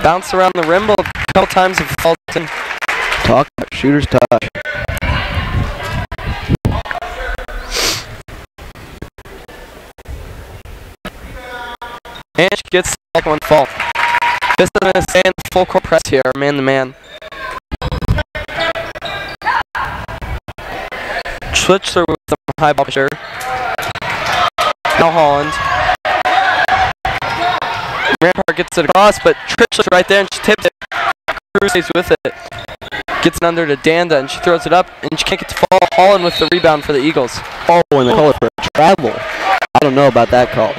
Bounced around the rim a couple times and falls in. Talk about shooter's touch. And she gets one fall. This is going to stay in the full court press here, man to man. Schlichter with some high ball pressure. Now Holland. Rampart gets it across, but Trish right there and she tips it. Cruz stays with it. Gets it under to Danda and she throws it up and she can't get to fall. Holland with the rebound for the Eagles. Oh, and they call it for a travel. I don't know about that call.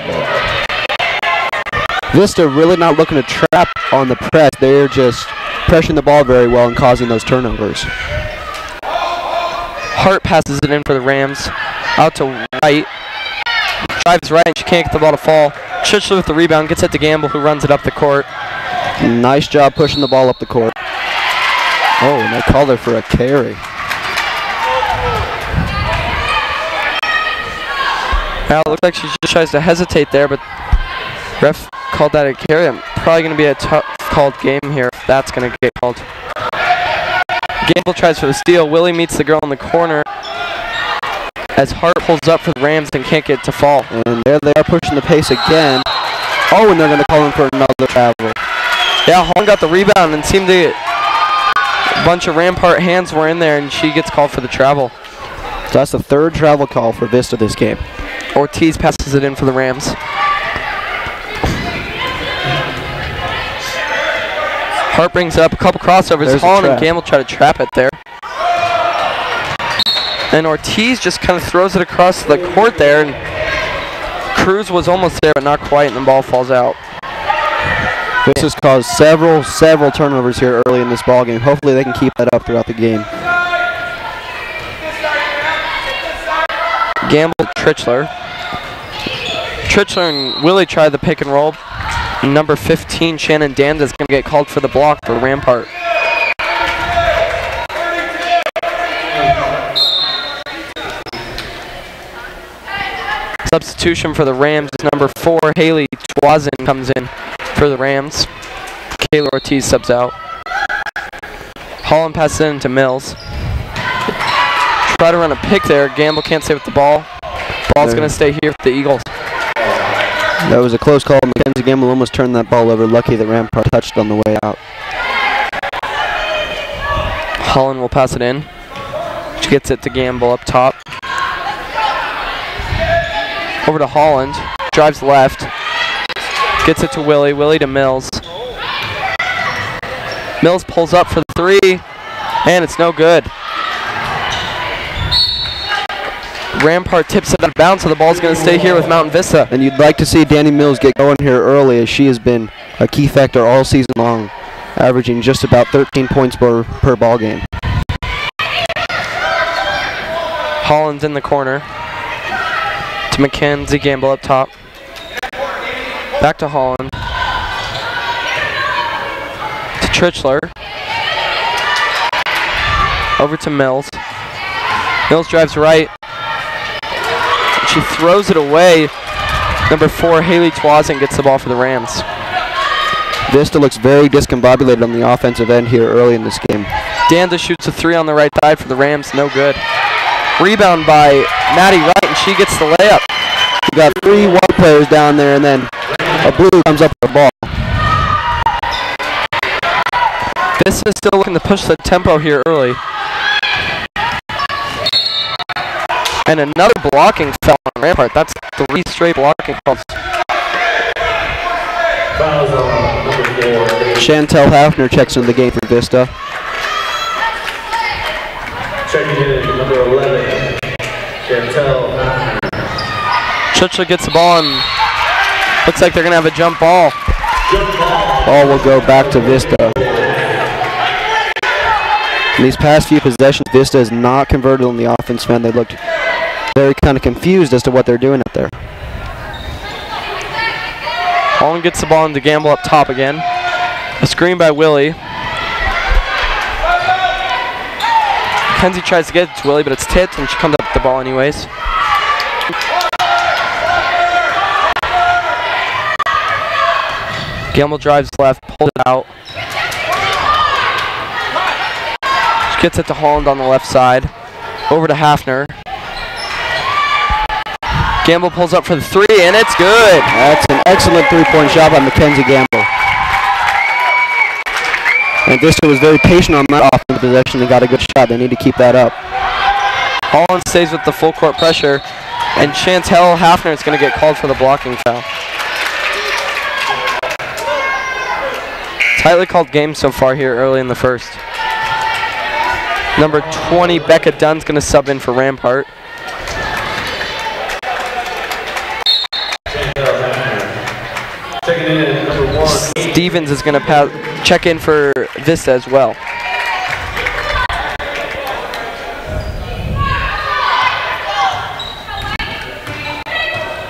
Vista really not looking to trap on the press. They're just pressuring the ball very well and causing those turnovers. Hart passes it in for the Rams. Out to right. Drives right and she can't get the ball to fall. Trichler with the rebound, gets it to Gamble who runs it up the court. Nice job pushing the ball up the court. Oh, and they called her for a carry. Now it looks like she just tries to hesitate there, but ref called that a carry. Probably going to be a tough called game here if that's going to get called. Gamble tries for the steal. Willie meets the girl in the corner as Hart pulls up for the Rams and can't get to fall. And there they are pushing the pace again. Oh, and they're going to call him for another travel. Yeah, Holland got the rebound and seemed to a bunch of Rampart hands were in there and she gets called for the travel. So that's the third travel call for Vista this game. Ortiz passes it in for the Rams. Hart brings up a couple crossovers. There's Holland and Gamble try to trap it there. And Ortiz just kind of throws it across the court there. And Cruz was almost there, but not quite, and the ball falls out. This has caused several turnovers here early in this ball game. Hopefully they can keep that up throughout the game. Gamble, Trichler. Trichler and Willie try the pick and roll. Number 15, Shannon Danda, is going to get called for the block for Rampart. Substitution for the Rams is number 4, Haley Twazin comes in for the Rams. Kayla Ortiz subs out. Holland passes it into Mills. Try to run a pick there. Gamble can't stay with the ball. Ball's going to stay here for the Eagles. That was a close call. Mackenzie Gamble almost turned that ball over. Lucky that Rampart touched on the way out. Holland will pass it in. She gets it to Gamble up top. Over to Holland. Drives left. Gets it to Willie. Willie to Mills. Mills pulls up for the three. And it's no good. Rampart tips it out of bounds, so the ball's going to stay here with Mountain Vista. And you'd like to see Danny Mills get going here early, as she has been a key factor all season long, averaging just about 13 points per ball game. Holland's in the corner. To Mackenzie Gamble up top. Back to Holland. To Trichler. Over to Mills. Mills drives right. She throws it away. Number 4, Haley Twazin gets the ball for the Rams. Vista looks very discombobulated on the offensive end here early in this game. Danda shoots a 3 on the right side for the Rams. No good. Rebound by Maddie Wright, and she gets the layup. We got 3 white players down there, and then a blue comes up with the ball. This is still looking to push the tempo here early. And another blocking foul on Rampart. That's 3 straight blocking calls. Chantel Hafner checks in the game for Vista. Checking in number 11, Chantel Hafner. Churchill gets the ball and looks like they're going to have a jump ball. Ball will go back to Vista. In these past few possessions, Vista is not converted on the offense, man. They looked very kind of confused as to what they're doing up there. Holland gets the ball into Gamble up top again. A screen by Willie. Kenzie tries to get it to Willie, but it's tipped, and she comes up with the ball anyways. Gamble drives left, pulls it out. She gets it to Holland on the left side. Over to Hafner. Gamble pulls up for the three, and it's good. That's an excellent three-point shot by Mackenzie Gamble. And Vista was very patient on that offensive possession and got a good shot. They need to keep that up. Holland stays with the full court pressure, and Chantel Hafner is going to get called for the blocking foul. Tightly called game so far here early in the first. Number 20, Becca Dunn's going to sub in for Rampart. Stevens is going to check in for Vista as well.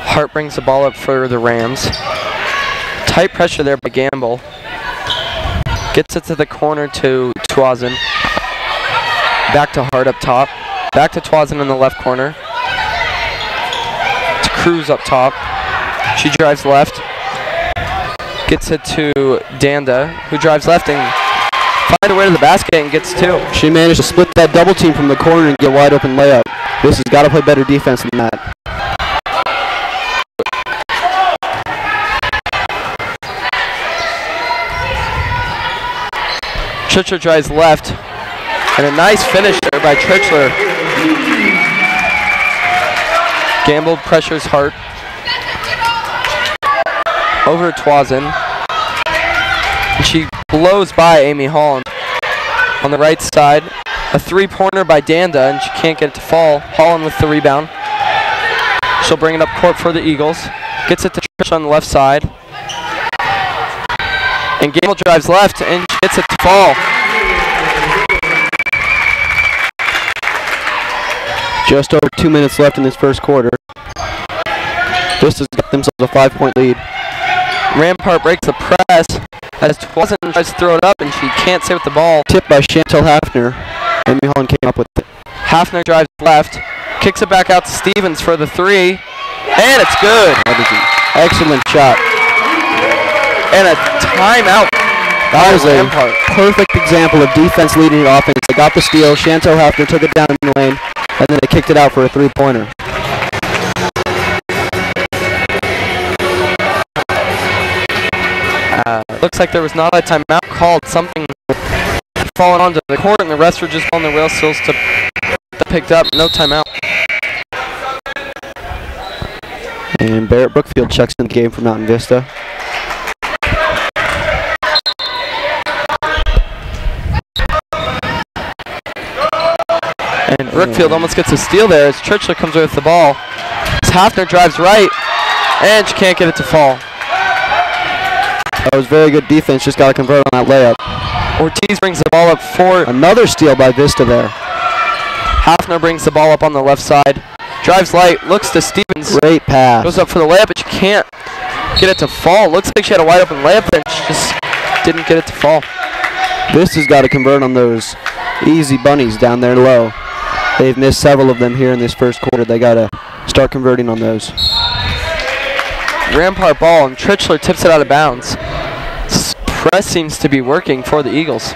Hart brings the ball up for the Rams. Tight pressure there by Gamble. Gets it to the corner to Twazin. Back to Hart up top. Back to Twazin in the left corner. To Cruz up top. She drives left. Gets it to Danda, who drives left and finds a way to the basket and gets two. She managed to split that double team from the corner and get wide open layup. This has got to play better defense than that. Trichler drives left, and a nice finish there by Trichler. Gamble pressures Hart. Over to Twazin. And she blows by Amy Holland. On the right side, a three-pointer by Danda, and she can't get it to fall. Holland with the rebound. She'll bring it up court for the Eagles. Gets it to Trish on the left side. And Gamble drives left, and she gets it to fall. Just over 2 minutes left in this first quarter. Vista's got themselves a 5-point lead. Rampart breaks the press as Twazin tries to throw it up, and she can't stay with the ball. Tipped by Chantel Hafner. Amy Holland came up with it. Hafner drives left, kicks it back out to Stevens for the three, and it's good. That is an excellent shot. And a timeout. That was a perfect example of defense leading offense. They got the steal. Chantel Hafner took it down in the lane, and then they kicked it out for a three-pointer. Looks like there was not a timeout called. Something falling onto the court, and the rest were just on their wheel stills to picked up. No timeout. And Barrett Brookfield checks in the game for Mountain Vista. And Brookfield almost gets a steal there as Churchler comes away with the ball. As Hafner drives right, and she can't get it to fall. That was very good defense, just got to convert on that layup. Ortiz brings the ball up for... Another steal by Vista there. Hafner brings the ball up on the left side. Drives light, looks to Stevens. Great pass. Goes up for the layup, but she can't get it to fall. Looks like she had a wide open layup there, and she just didn't get it to fall. Vista's got to convert on those easy bunnies down there low. They've missed several of them here in this first quarter. They got to start converting on those. Rampart ball, and Trichler tips it out of bounds. Press seems to be working for the Eagles.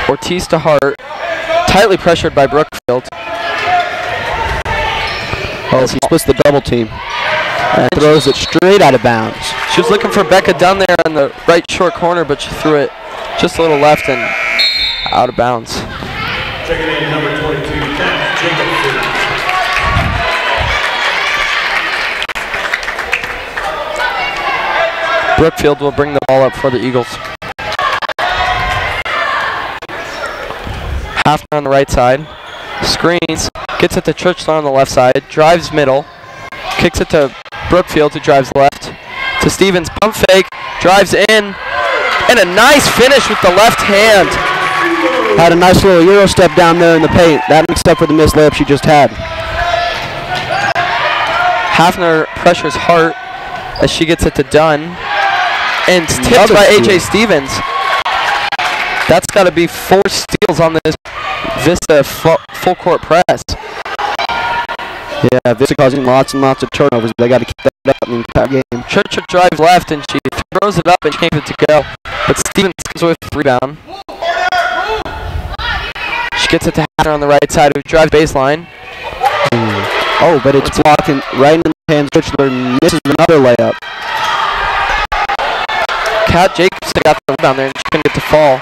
Ortiz to Hart. Tightly pressured by Brookfield. Oh, he splits the double team. And throws it straight out of bounds. She was looking for Becca Dunn there in the right short corner, but she threw it just a little left and out of bounds. Checking in number 22, Kat Jacobson. Brookfield will bring the ball up for the Eagles. Hafner on the right side. Screens. Gets it to Churchler on the left side. Drives middle. Kicks it to Brookfield, who drives left. To Stevens. Pump fake. Drives in. And a nice finish with the left hand. Had a nice little Euro step down there in the paint. That makes up for the missed layup she just had. Hafner pressures Hart as she gets it to Dunn. And tipped Another by steal. AJ Stevens. That's got to be 4 steals on this Vista full court press. Yeah, Vista causing lots and lots of turnovers. They got to keep that up in the entire game. Churchill drives left and she throws it up and she can't get it to go. But Stevens comes with the rebound. She gets it to Hafner on the right side who drives baseline. Oh, but it's blocking right in the hands. Churchill misses another layup. Kat Jacobson got the rebound there and she couldn't get to fall.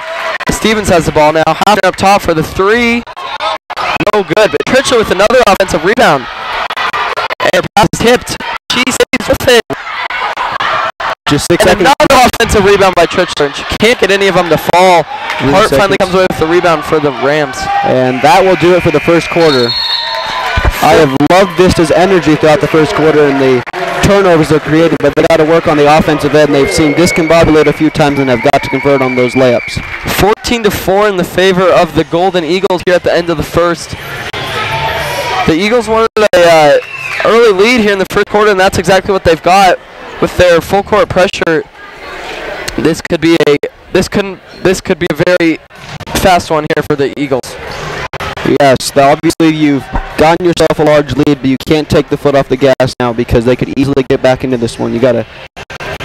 Stevens has the ball now. Hafner up top for the three. No good, but Churchill with another offensive rebound. And her pass is tipped. She stays with it. Just 6 and seconds. another offensive rebound by Churchill, and she can't get any of them to fall. Hart finally comes away with the rebound for the Rams. And that will do it for the first quarter. I have loved Vista's energy throughout the first quarter and the turnovers they're creating, but they got to work on the offensive end. They've seen discombobulate a few times and have got to convert on those layups. 14-4 in the favor of the Golden Eagles here at the end of the first. The Eagles wanted a early lead here in the first quarter, and that's exactly what they've got with their full court pressure. This could be a very fast one here for the Eagles. Yes, obviously you've gotten yourself a large lead, but you can't take the foot off the gas now because they could easily get back into this one. You got to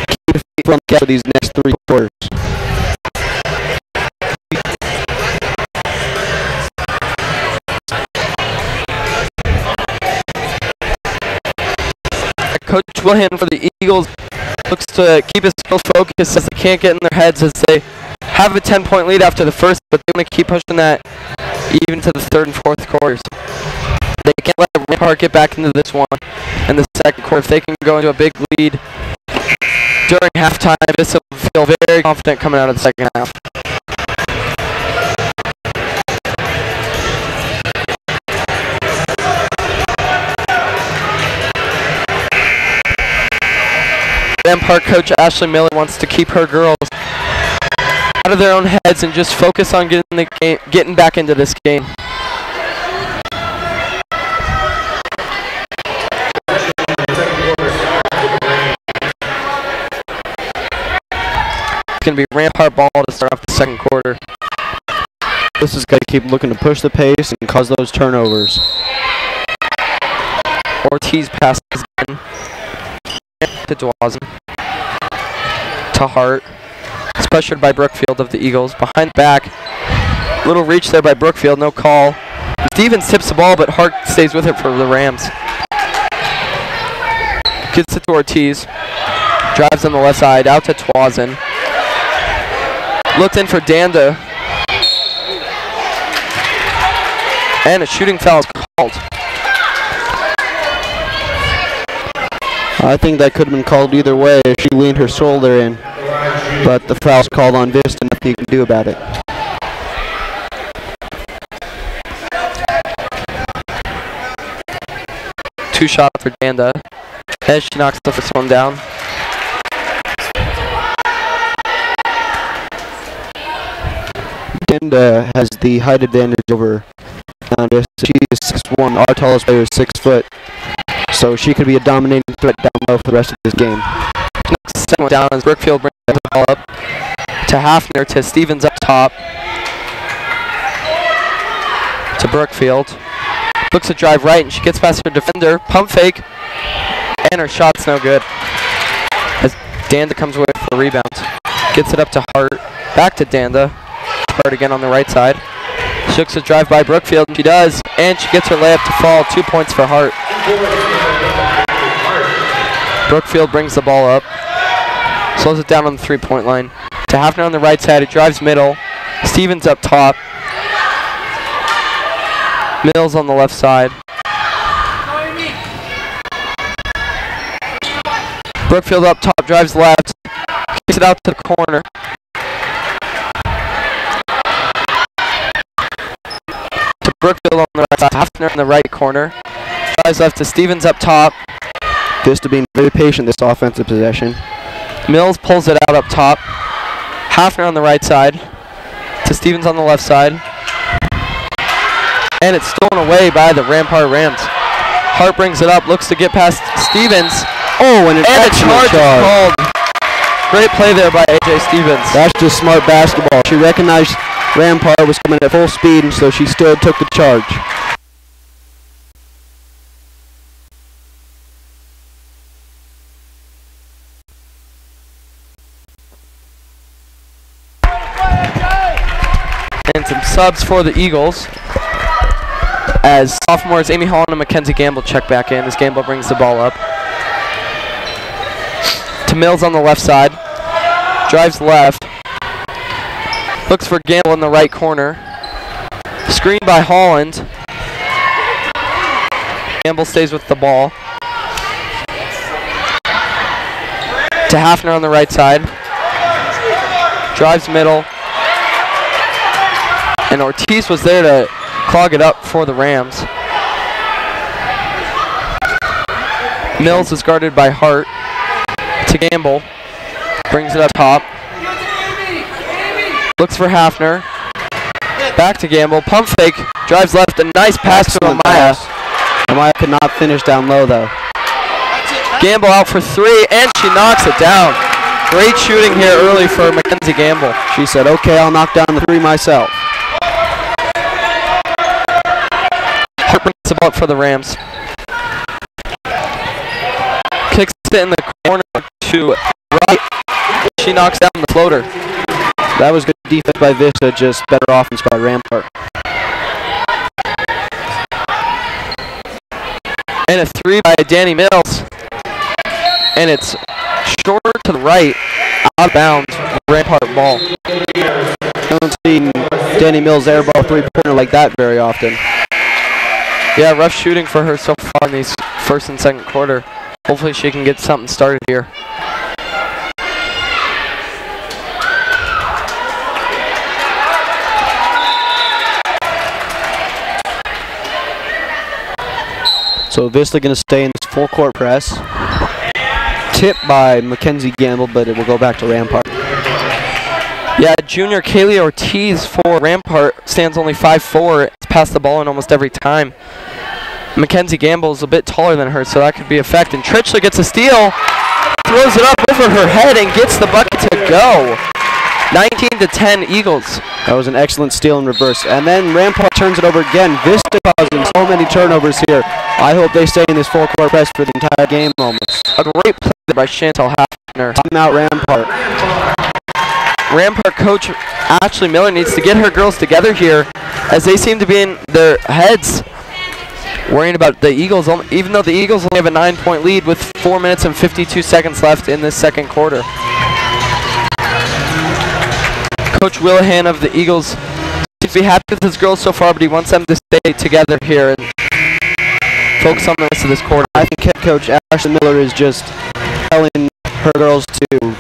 keep the feet on the gas for these next 3 quarters. Coach Wilhan for the Eagles looks to keep his skill focused as they can't get in their heads as they have a 10-point lead after the first, but they want to keep pushing that even to the third and fourth quarters. They can't let Rampart get back into this one in the second quarter. If they can go into a big lead during halftime, this will feel very confident coming out of the second half. Rampart coach Ashley Miller wants to keep her girls out of their own heads and just focus on getting back into this game. It's going to be Rampart ball to start off the second quarter. This is going to keep looking to push the pace and cause those turnovers. Ortiz passes again to Dwazin, to Hart. It's pressured by Brookfield of the Eagles. Behind the back, little reach there by Brookfield, no call. Stevens tips the ball, but Hart stays with it for the Rams. Gets it to Ortiz. Drives on the left side, out to Twazin. Looked in for Danda. And a shooting foul is called. I think that could have been called either way if she leaned her shoulder in. But the foul's called on Vista, nothing you can do about it. Two shot for Danda. As she knocks the first one down. Danda has the height advantage over Vista. She is 6'1". Our tallest player is 6 foot. So she could be a dominating threat down low for the rest of this game. Second one down as Brookfield brings the ball up to Hafner, to Stevens up top. To Brookfield. Looks to drive right and she gets past her defender. Pump fake. And her shot's no good. As Danda comes away for the rebound. Gets it up to Hart. Back to Danda. Hart again on the right side. She looks to drive by Brookfield, and she does. And she gets her layup to fall. 2 points for Hart. Brookfield brings the ball up. Slows it down on the 3-point line. To Hafner on the right side. It drives middle. Stevens up top. Mills on the left side. Brookfield up top, drives left. Kicks it out to the corner. To Brookfield on the right side. Hafner in the right corner. Drives left to Stevens up top. Vista being very patient this offensive possession. Mills pulls it out up top. Hafner on the right side. To Stevens on the left side. And it's stolen away by the Rampart Rams. Hart brings it up, looks to get past Stevens. Oh, and a charge is called. Great play there by AJ Stevens. That's just smart basketball. She recognized Rampart was coming at full speed, and so she stood, took the charge. subs for the Eagles, as sophomores Amy Holland and Mackenzie Gamble check back in as Gamble brings the ball up. To Mills on the left side. Drives left. Looks for Gamble in the right corner. Screen by Holland. Gamble stays with the ball. To Hafner on the right side. Drives middle. And Ortiz was there to clog it up for the Rams. Mills is guarded by Hart. To Gamble. Brings it up top. Looks for Hafner. Back to Gamble. Pump fake. Drives left. A nice pass to Amaya. Amaya could not finish down low though. Gamble out for three, and she knocks it down. Great shooting here early for Mackenzie Gamble. She said, okay, I'll knock down the three myself. Hart brings the ball up for the Rams. Kicks it in the corner to right. She knocks down the floater. That was good defense by Vista, just better offense by Rampart. And a three by Danny Mills. And it's short to the right, out of bounds, Rampart ball. I haven't seen Danny Mills airball three-pointer like that very often. Yeah, rough shooting for her so far in these first and second quarter. Hopefully she can get something started here. So Vista going to stay in this full-court press. Tipped by Mackenzie Gamble, but it will go back to Rampart. Yeah, junior Kaylee Ortiz for Rampart stands only 5'4". It's passed the ball in almost every time. Mackenzie Gamble is a bit taller than her, so that could be a fact. And Tritchler gets a steal, throws it up over her head, and gets the bucket to go. 19-10 Eagles. That was an excellent steal in reverse. And then Rampart turns it over again. Vista causing so many turnovers here. I hope they stay in this full-court press for the entire game almost. A great play by Chantal Hafner. Timeout Rampart. Rampart coach Ashley Miller needs to get her girls together here, as they seem to be in their heads worrying about the Eagles, even though the Eagles only have a 9-point lead with 4 minutes and 52 seconds left in this second quarter. Coach Willihan of the Eagles seems to be happy with his girls so far, but he wants them to stay together here and focus on the rest of this quarter. I think head coach Ashley Miller is just telling her girls to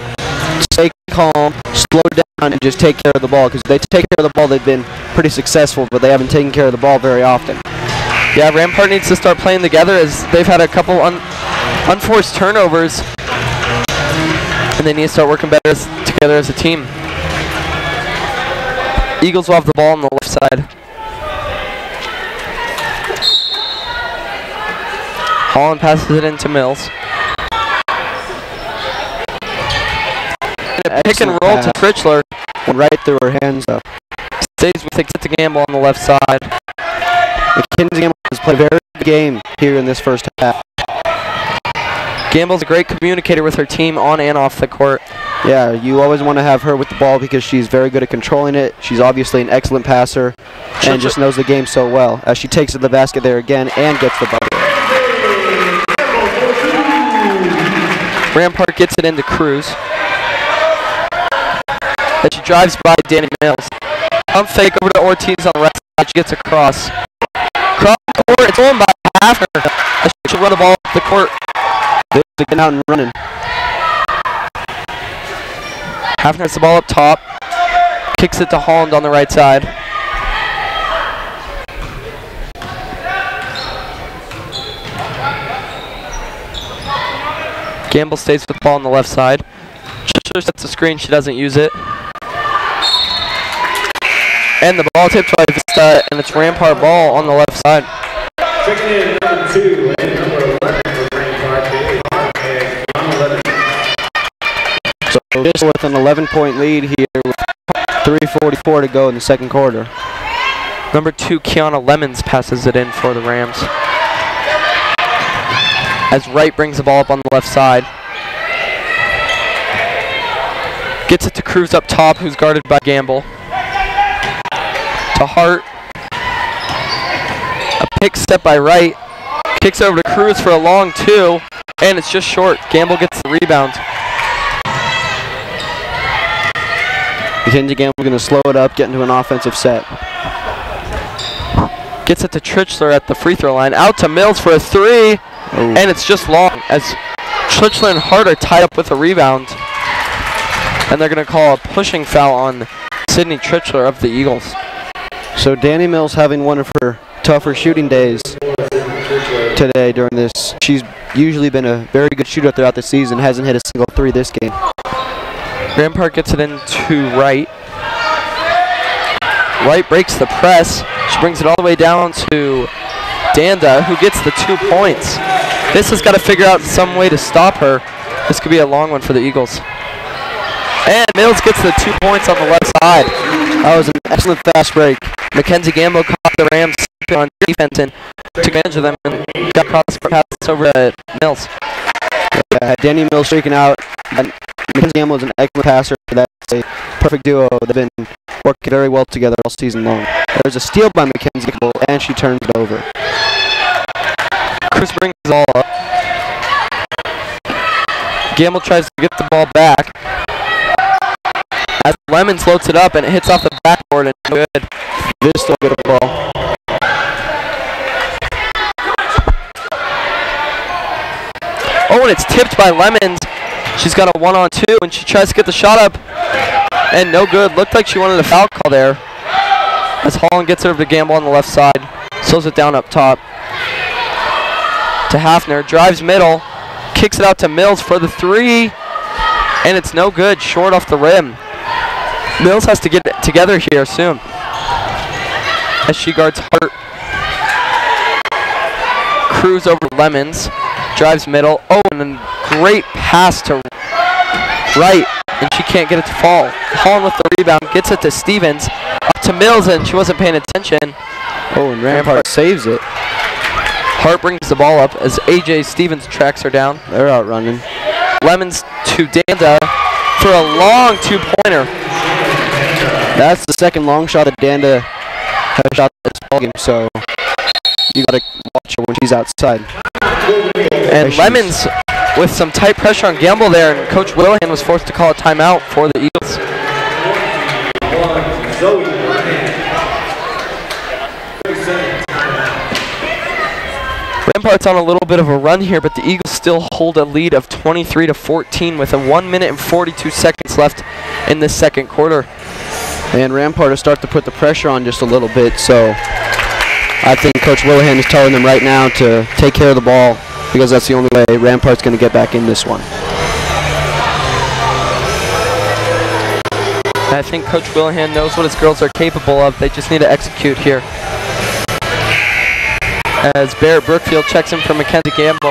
stay calm, slow down, and just take care of the ball. Because if they take care of the ball, they've been pretty successful, but they haven't taken care of the ball very often. Yeah, Rampart needs to start playing together, as they've had a couple unforced turnovers, and they need to start working better together as a team. Eagles will have the ball on the left side. Holland passes it into Mills. And a pick and roll to Tritchler. Went right through her hands up. Stays with it to Gamble on the left side. Mackenzie Gamble has played a very good game here in this first half. Gamble's a great communicator with her team on and off the court. Yeah, you always want to have her with the ball because she's very good at controlling it. She's obviously an excellent passer and just knows the game so well, as she takes to the basket there again and gets the bucket. Rampart gets it into Cruz. And she drives by Danny Mills. Pump fake over to Ortiz on the right side. She gets across. Cross court, it's on by Hafner. She'll run the ball up the court. They're getting out and running. Hafner has the ball up top. Kicks it to Holland on the right side. Gamble stays with the ball on the left side. Chisholm sets the screen, she doesn't use it. And the ball tipped by Vista, and it's Rampart ball on the left side. Checking in number 2 and number 11 for Rampart, and 11. So just with an 11-point lead here with 3:44 to go in the second quarter. Number 2, Kiana Lemons passes it in for the Rams. As Wright brings the ball up on the left side. Gets it to Cruz up top, who's guarded by Gamble. to Hart. A pick step by Wright. Kicks over to Cruz for a long two, and it's just short. Gamble gets the rebound. Mackenzie Gamble going to slow it up, get into an offensive set. Gets it to Trichler at the free throw line. Out to Mills for a three, and it's just long as Trichler and Hart are tied up with a rebound. And they're going to call a pushing foul on Sydney Trichler of the Eagles. So Danny Mills having one of her tougher shooting days today during this. She's usually been a very good shooter throughout the season, hasn't hit a single three this game. Rampart gets it into Wright. Wright breaks the press. She brings it all the way down to Danda, who gets the 2 points. This has got to figure out some way to stop her. This could be a long one for the Eagles. And Mills gets the 2 points on the left side. That was an excellent fast break. Mackenzie Gamble caught the Rams on defense and took advantage of them and got across the pass over to Mills. Danny Mills streaking out. Mackenzie Gamble is an excellent passer. That's a perfect duo. They've been working very well together all season long. There's a steal by Mackenzie Gamble, and she turns it over. Chris brings it all up. Gamble tries to get the ball back. As Lemons floats it up, and it hits off the backboard and no good. Vista will get a ball. Oh, and it's tipped by Lemons. She's got a 1-on-2, and she tries to get the shot up, and no good. Looked like she wanted a foul call there. As Holland gets it over to Gamble on the left side. Slows it down up top. To Hafner, drives middle, kicks it out to Mills for the three, and it's no good, short off the rim. Mills has to get it together here soon. As she guards Hart. Cruz over Lemons, drives middle. Oh, and a great pass to Wright, and she can't get it to fall. Holland with the rebound, gets it to Stevens, up to Mills, and she wasn't paying attention. Oh, and Rampart saves it. Hart brings the ball up as AJ Stevens tracks her down. They're out running. Lemons to Danda for a long two-pointer. That's the second long shot that Danda has shot this ballgame, so you gotta watch her when she's outside. And Lemons with some tight pressure on Gamble there, and Coach Willihan was forced to call a timeout for the Eagles. Rampart's on a little bit of a run here, but the Eagles still hold a lead of 23-14 with a 1 minute and 42 seconds left in this second quarter. And Rampart will start to put the pressure on just a little bit, so I think Coach Willihan is telling them right now to take care of the ball because that's the only way Rampart's going to get back in this one. I think Coach Willihan knows what his girls are capable of. They just need to execute here. As Barrett Brookfield checks in for Mackenzie Gamble.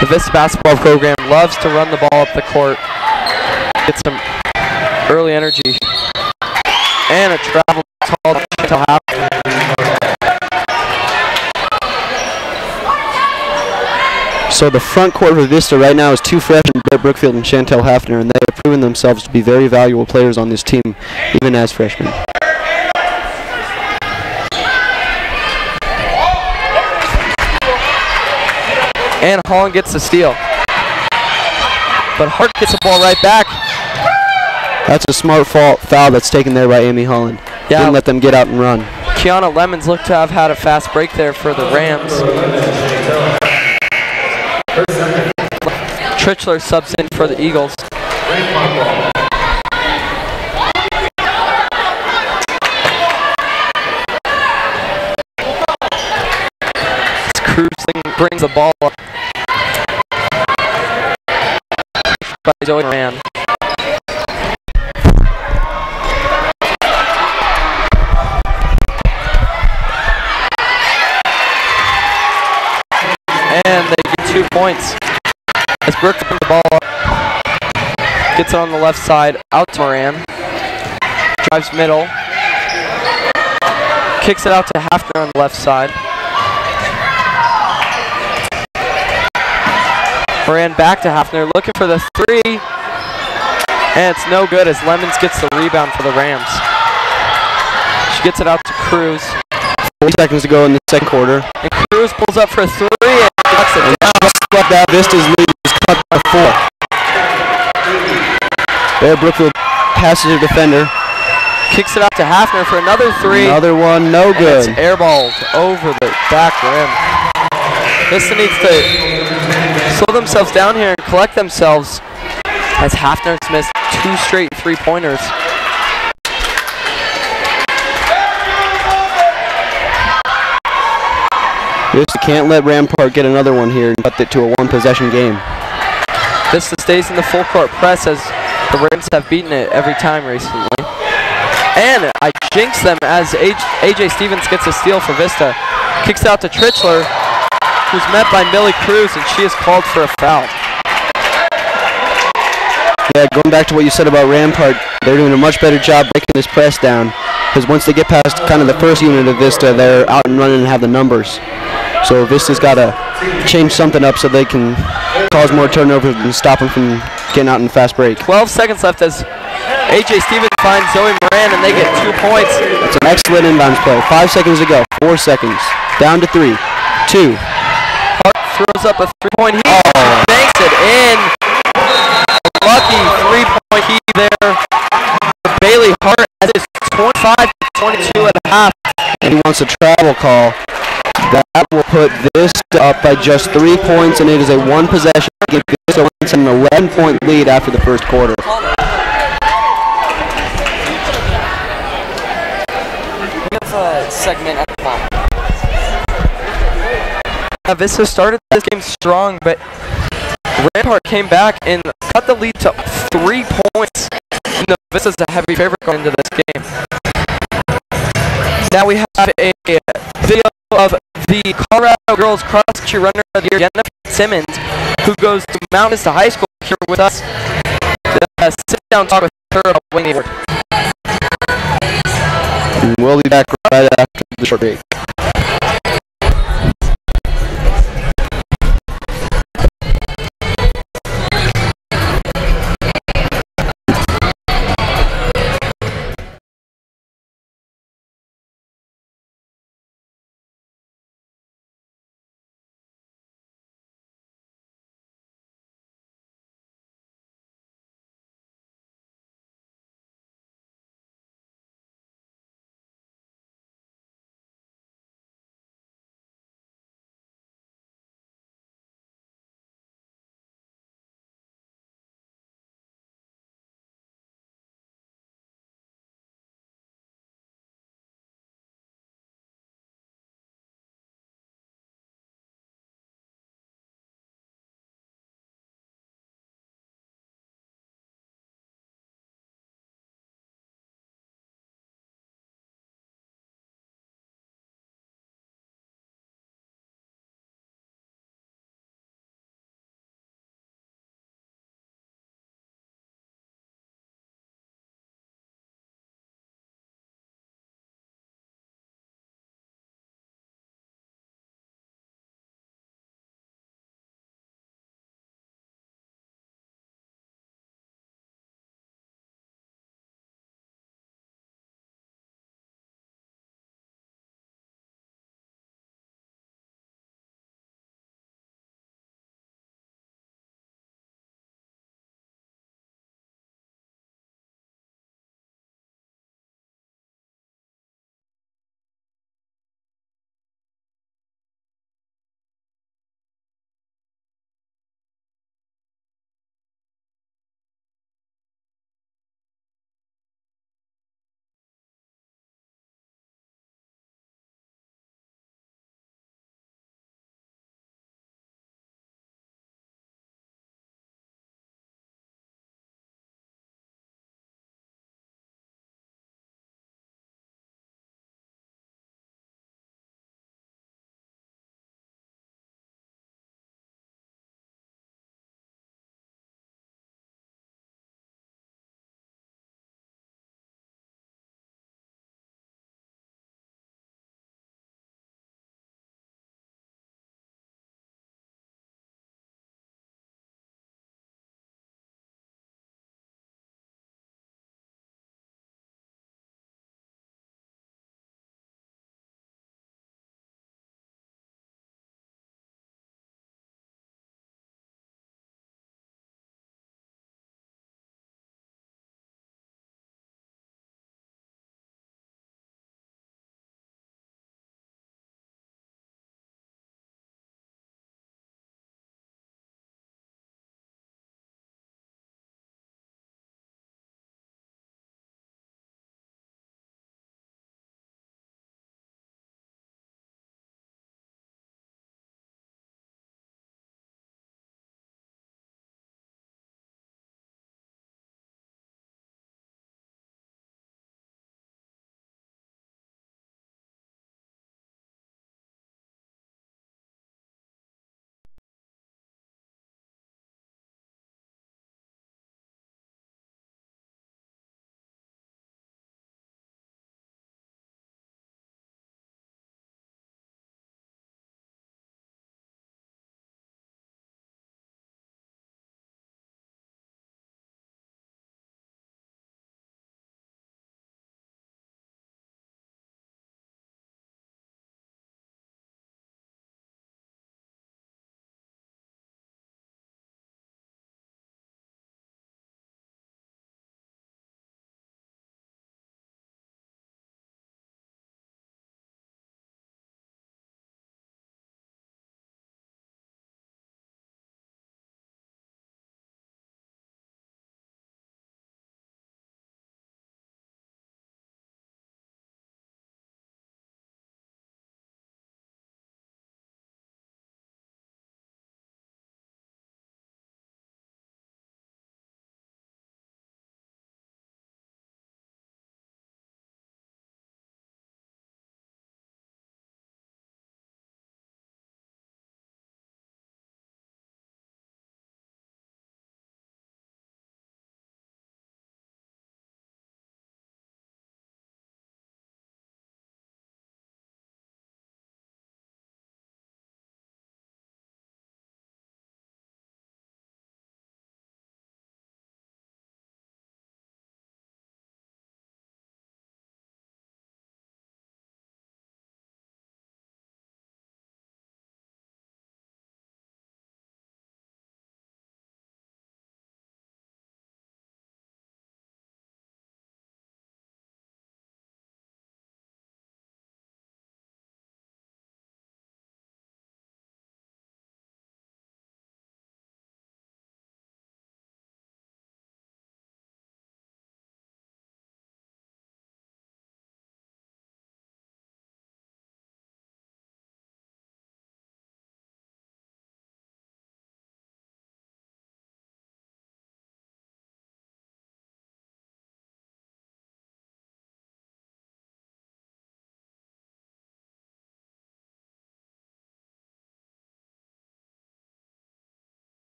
The Vista basketball program loves to run the ball up the court. Get some early energy. And a travel call to Chantel Hafner. So the front court for Vista right now is two freshmen, Barrett Brookfield and Chantel Hafner, and they have proven themselves to be very valuable players on this team, even as freshmen. And Holland gets the steal. But Hart gets the ball right back. That's a smart foul that's taken there by Amy Holland. Yeah. Didn't let them get out and run. Kiana Lemons looked to have had a fast break there for the Rams. Trichler subs in for the Eagles. Cruising brings the ball up by Zoe Moran. And they get 2 points. As Brooke brings the ball up, gets it on the left side, out to Moran. Drives middle. Kicks it out to Hafner on the left side. Moran back to Hafner, looking for the three. And it's no good as Lemons gets the rebound for the Rams. She gets it out to Cruz. 40 seconds to go in the second quarter. And Cruz pulls up for 3 and knocks it down. Just that Vista's lead was cut by 4. There, Brookfield passes her defender. Kicks it out to Hafner for another 3. Another one, no good. It's airballed over the back rim. Vista needs to slow themselves down here and collect themselves as Hafner's missed 2 straight 3-pointers. Vista can't let Rampart get another one here and cut it to a 1-possession game. Vista stays in the full court press as the Rams have beaten it every time recently. And I jinx them as AJ Stevens gets a steal for Vista. Kicks out to Trichler, who's met by Millie Cruz, and she is called for a foul. Yeah, going back to what you said about Rampart, they're doing a much better job breaking this press down. Because once they get past kind of the first unit of Vista, they're out and running and have the numbers. So Vista's got to change something up so they can cause more turnovers and stop them from getting out in a fast break. 12 seconds left as AJ Stevens finds Zoe Moran and they get 2 points. That's an excellent inbounds play. 5 seconds to go. 4 seconds. Down to 3. 2. Hart throws up a 3-point heat. Oh. Banks it in. Lucky 3-point heat there for Bailey Hart as it's 25-22 at half. And he wants a travel call. That will put Vista up by just 3 points, and it is a 1-possession game. Vista wants an 11-point lead after the first quarter. We have a segment at the bottom. Vista started this game strong, but Rampart came back and cut the lead to 3 points. Vista's a heavy favorite going into this game. Now we have a video of the Colorado girls cross-country runner of the year, Jenna Simmons, who goes to Mount Vista High School here with us. Sit down and talk with her about winning the award. And we'll be back right after the short break.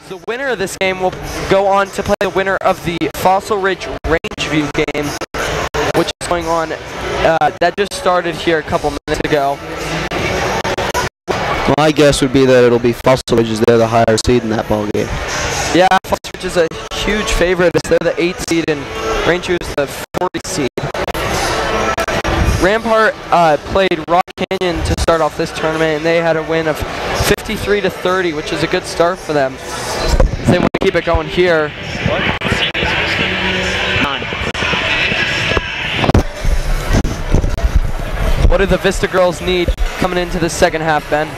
The winner of this game will go on to play the winner of the Fossil Ridge Rangeview game, which is going on, that just started here a couple minutes ago. My guess would be that it'll be Fossil Ridge, as they're the higher seed in that ball game. Yeah, Fossil Ridge is a huge favorite as they're the 8th seed and Rangeview is the 40th seed. Rampart played Rock Canyon to start off this tournament, and they had a win of 53-30, which is a good start for them. If they want to keep it going here. What do the Vista girls need coming into the second half, Ben?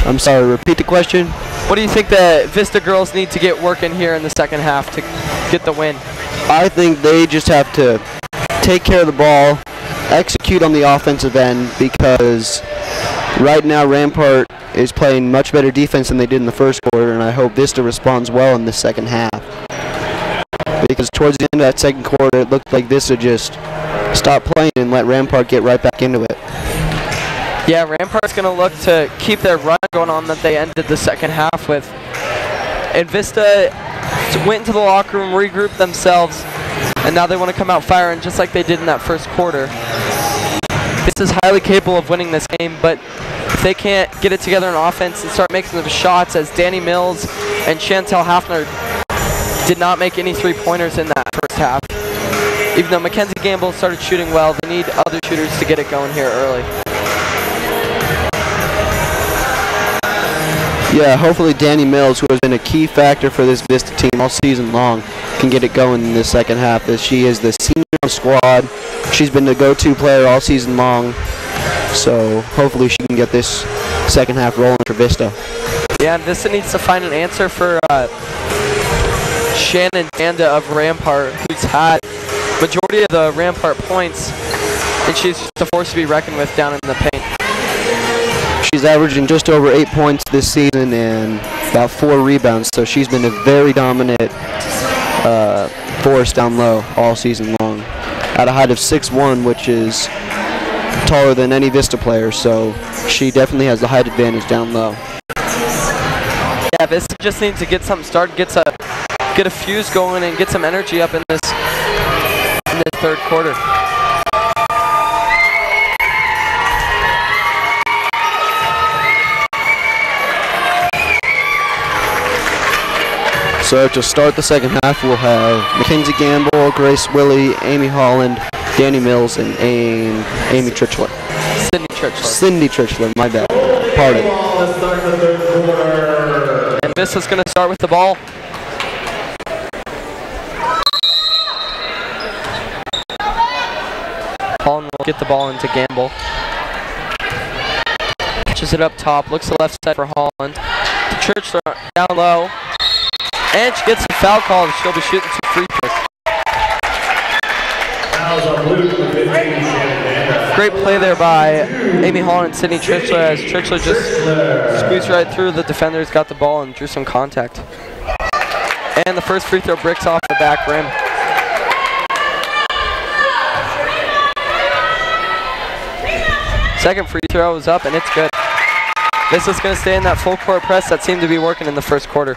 I'm sorry, repeat the question. What do you think the Vista girls need to get working here in the second half to get the win? I think they just have to take care of the ball, execute on the offensive end, because right now Rampart is playing much better defense than they did in the first quarter, and I hope Vista responds well in the second half. Because towards the end of that second quarter, it looked like Vista just stopped playing and let Rampart get right back into it. Yeah, Rampart's going to look to keep their run going on that they ended the second half with. And Vista went into the locker room, regrouped themselves, and now they want to come out firing just like they did in that first quarter. Vista's highly capable of winning this game, but if they can't get it together in offense and start making the shots, as Danny Mills and Chantel Hafner did not make any three-pointers in that first half. Even though Mackenzie Gamble started shooting well, they need other shooters to get it going here early. Yeah, hopefully Danny Mills, who has been a key factor for this Vista team all season long, can get it going in this second half, as she is the senior on the squad. She's been the go-to player all season long, so hopefully she can get this second half rolling for Vista. Yeah, and Vista needs to find an answer for Shannon Danda of Rampart, who's had majority of the Rampart points, and she's just a force to be reckoned with down in the paint. She's averaging just over 8 points this season and about 4 rebounds, so she's been a very dominant force down low all season long. At a height of 6'1", which is taller than any Vista player, so she definitely has the height advantage down low. Yeah, Vista just needs to get something started, get a fuse going, and get some energy up in this third quarter. So to start the second half, we'll have Mackenzie Gamble, Grace Willie, Amy Holland, Danny Mills, and Amy Tritchler. Cindy Tritchler, my bad. Pardon. And Vista's going to start with the ball. Holland will get the ball into Gamble. Catches it up top, looks to the left side for Holland. To Tritchler down low. And she gets a foul call. She'll be shooting 2 free throws. Great play there by Amy Holland and Sydney Tritchler, as Tritchler just squeezed right through the defenders, got the ball, and drew some contact. And the first free throw bricks off the back rim. Second free throw is up, and it's good. This is going to stay in that full court press that seemed to be working in the first quarter.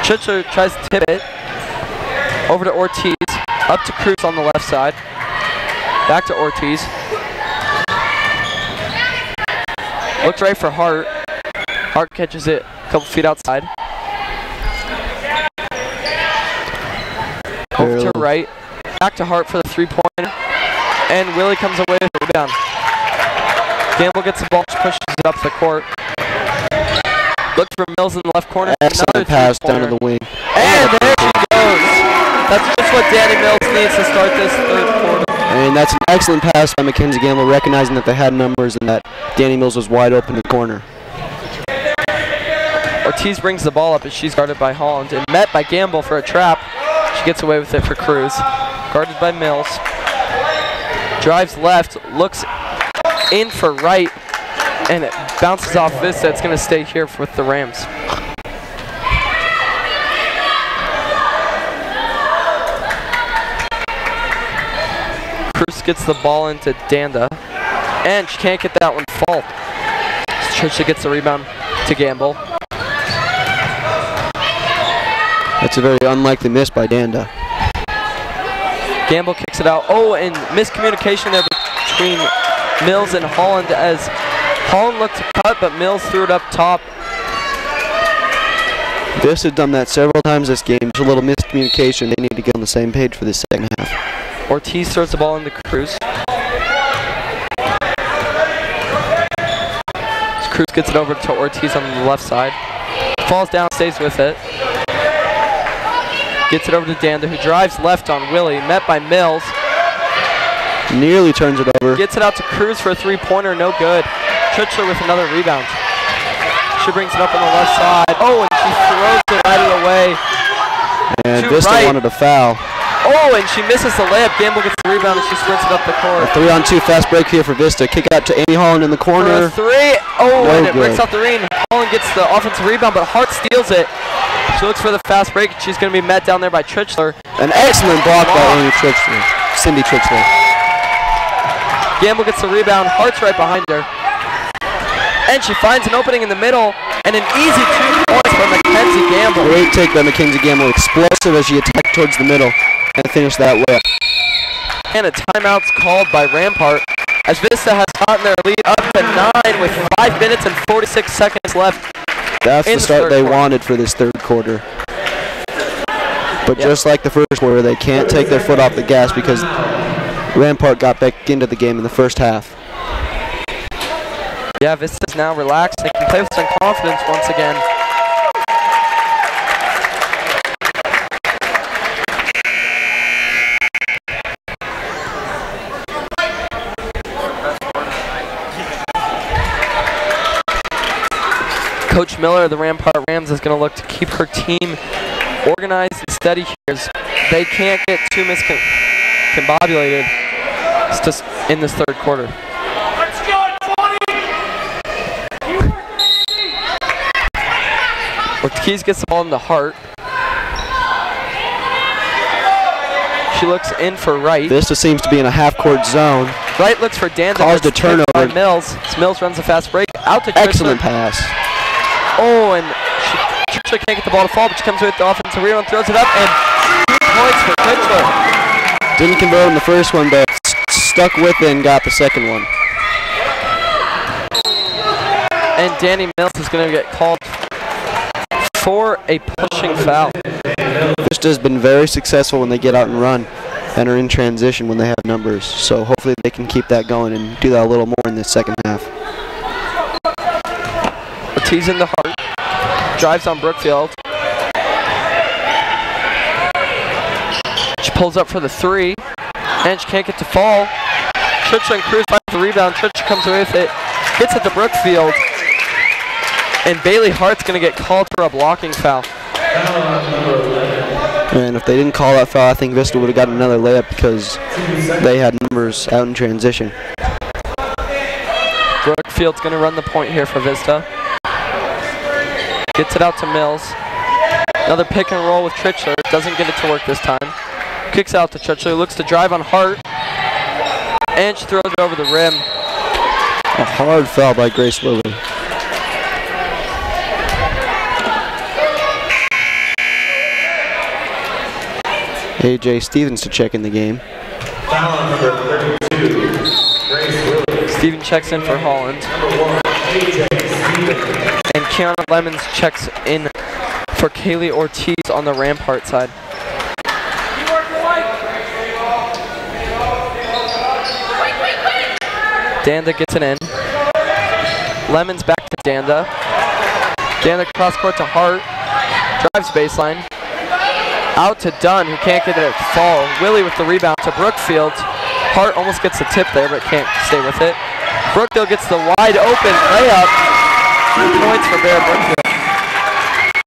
Tritchler tries to tip it over to Ortiz, up to Cruz on the left side, back to Ortiz. Looks right for Hart. Hart catches it a couple feet outside. Over to right, back to Hart for the three-pointer, and Willie comes away with the rebound. Gamble gets the ball, pushes it up the court. Looks for Mills in the left corner. Excellent pass down to the wing. And there she goes. That's just what Danny Mills needs to start this third quarter. And that's an excellent pass by Mackenzie Gamble, recognizing that they had numbers and that Danny Mills was wide open in the corner. Ortiz brings the ball up as she's guarded by Holland and met by Gamble for a trap. She gets away with it for Cruz. Guarded by Mills. Drives left, looks in for right, and it bounces off Vista. It's going to stay here with the Rams. Cruz gets the ball into Danda, and she can't get that one to fall. Trisha gets the rebound to Gamble. That's a very unlikely miss by Danda. Gamble kicks it out. Oh, and miscommunication there between Mills and Holland as Holland looked to cut, but Mills threw it up top. Vista has done that several times this game. There's a little miscommunication. They need to get on the same page for this second half. Ortiz throws the ball into Cruz. Cruz gets it over to Ortiz on the left side. Falls down, stays with it. Gets it over to Danda, who drives left on Willie, met by Mills. Nearly turns it over. Gets it out to Cruz for a three-pointer, no good. Trichler with another rebound. She brings it up on the left side. Oh, and she throws it right away. And Vista wanted a foul. Oh, and she misses the layup. Gamble gets the rebound and she sprints it up the court. A 3-on-2 fast break here for Vista. Kick out to Amy Holland in the corner. For a three. Oh, no and it good. breaks off the ring. Holland gets the offensive rebound, but Hart steals it. She looks for the fast break. She's going to be met down there by Trichler. An excellent block by Amy Trichler. Cindy Trichler. Gamble gets the rebound. Hart's right behind her. And she finds an opening in the middle, and an easy 2 points from Mackenzie Gamble. Great take by Mackenzie Gamble. Explosive as she attacked towards the middle and finished that layup. And a timeout's called by Rampart as Vista has gotten their lead up to 9 with 5 minutes and 46 seconds left. That's the start they wanted for this third quarter. But just like the first quarter, they can't take their foot off the gas because Rampart got back into the game in the first half. Yeah, Vista's now relaxed. They can play with some confidence once again. Coach Miller of the Rampart Rams is going to look to keep her team organized and steady here as they can't get too miscombobulated in this third quarter. Ortiz gets the ball in the Hart. She looks in for Wright. Vista seems to be in a half-court zone. Wright looks for Danda. Caused a turnover. By Mills. Mills runs a fast break. Out to Trichler. Excellent pass. Oh, and Trichler can't get the ball to fall, but she comes with the offensive rebound, throws it up, and 2 points for Trichler. Didn't convert on the first one, but stuck with it and got the second one. And Danny Mills is going to get called for a pushing foul. Vista has been very successful when they get out and run and are in transition when they have numbers. So hopefully they can keep that going and do that a little more in the second half. Ortiz in the Hart. Drives on Brookfield. She pulls up for the three. And she can't get to fall. Trichler and Cruz finds the rebound. Trichler comes away with it. Gets it to Brookfield. And Bailey Hart's going to get called for a blocking foul. And if they didn't call that foul, I think Vista would have gotten another layup because they had numbers out in transition. Brookfield's going to run the point here for Vista. Gets it out to Mills. Another pick and roll with Trichler. Doesn't get it to work this time. Kicks out to Trichler. Looks to drive on Hart. And she throws it over the rim. A hard foul by Grace Lilly. AJ Stevens to check in the game. Foul number 32, Grace Lilly. Steven checks in for Holland. And Kiana Lemons checks in for Kaylee Ortiz on the Rampart side. Danda gets it in. Lemons back to Danda. Danda cross court to Hart. Drives baseline. Out to Dunn, who can't get it to fall. Willie with the rebound to Brookfield. Hart almost gets the tip there, but can't stay with it. Brookfield gets the wide open layup. 2 points for Bear Brookfield.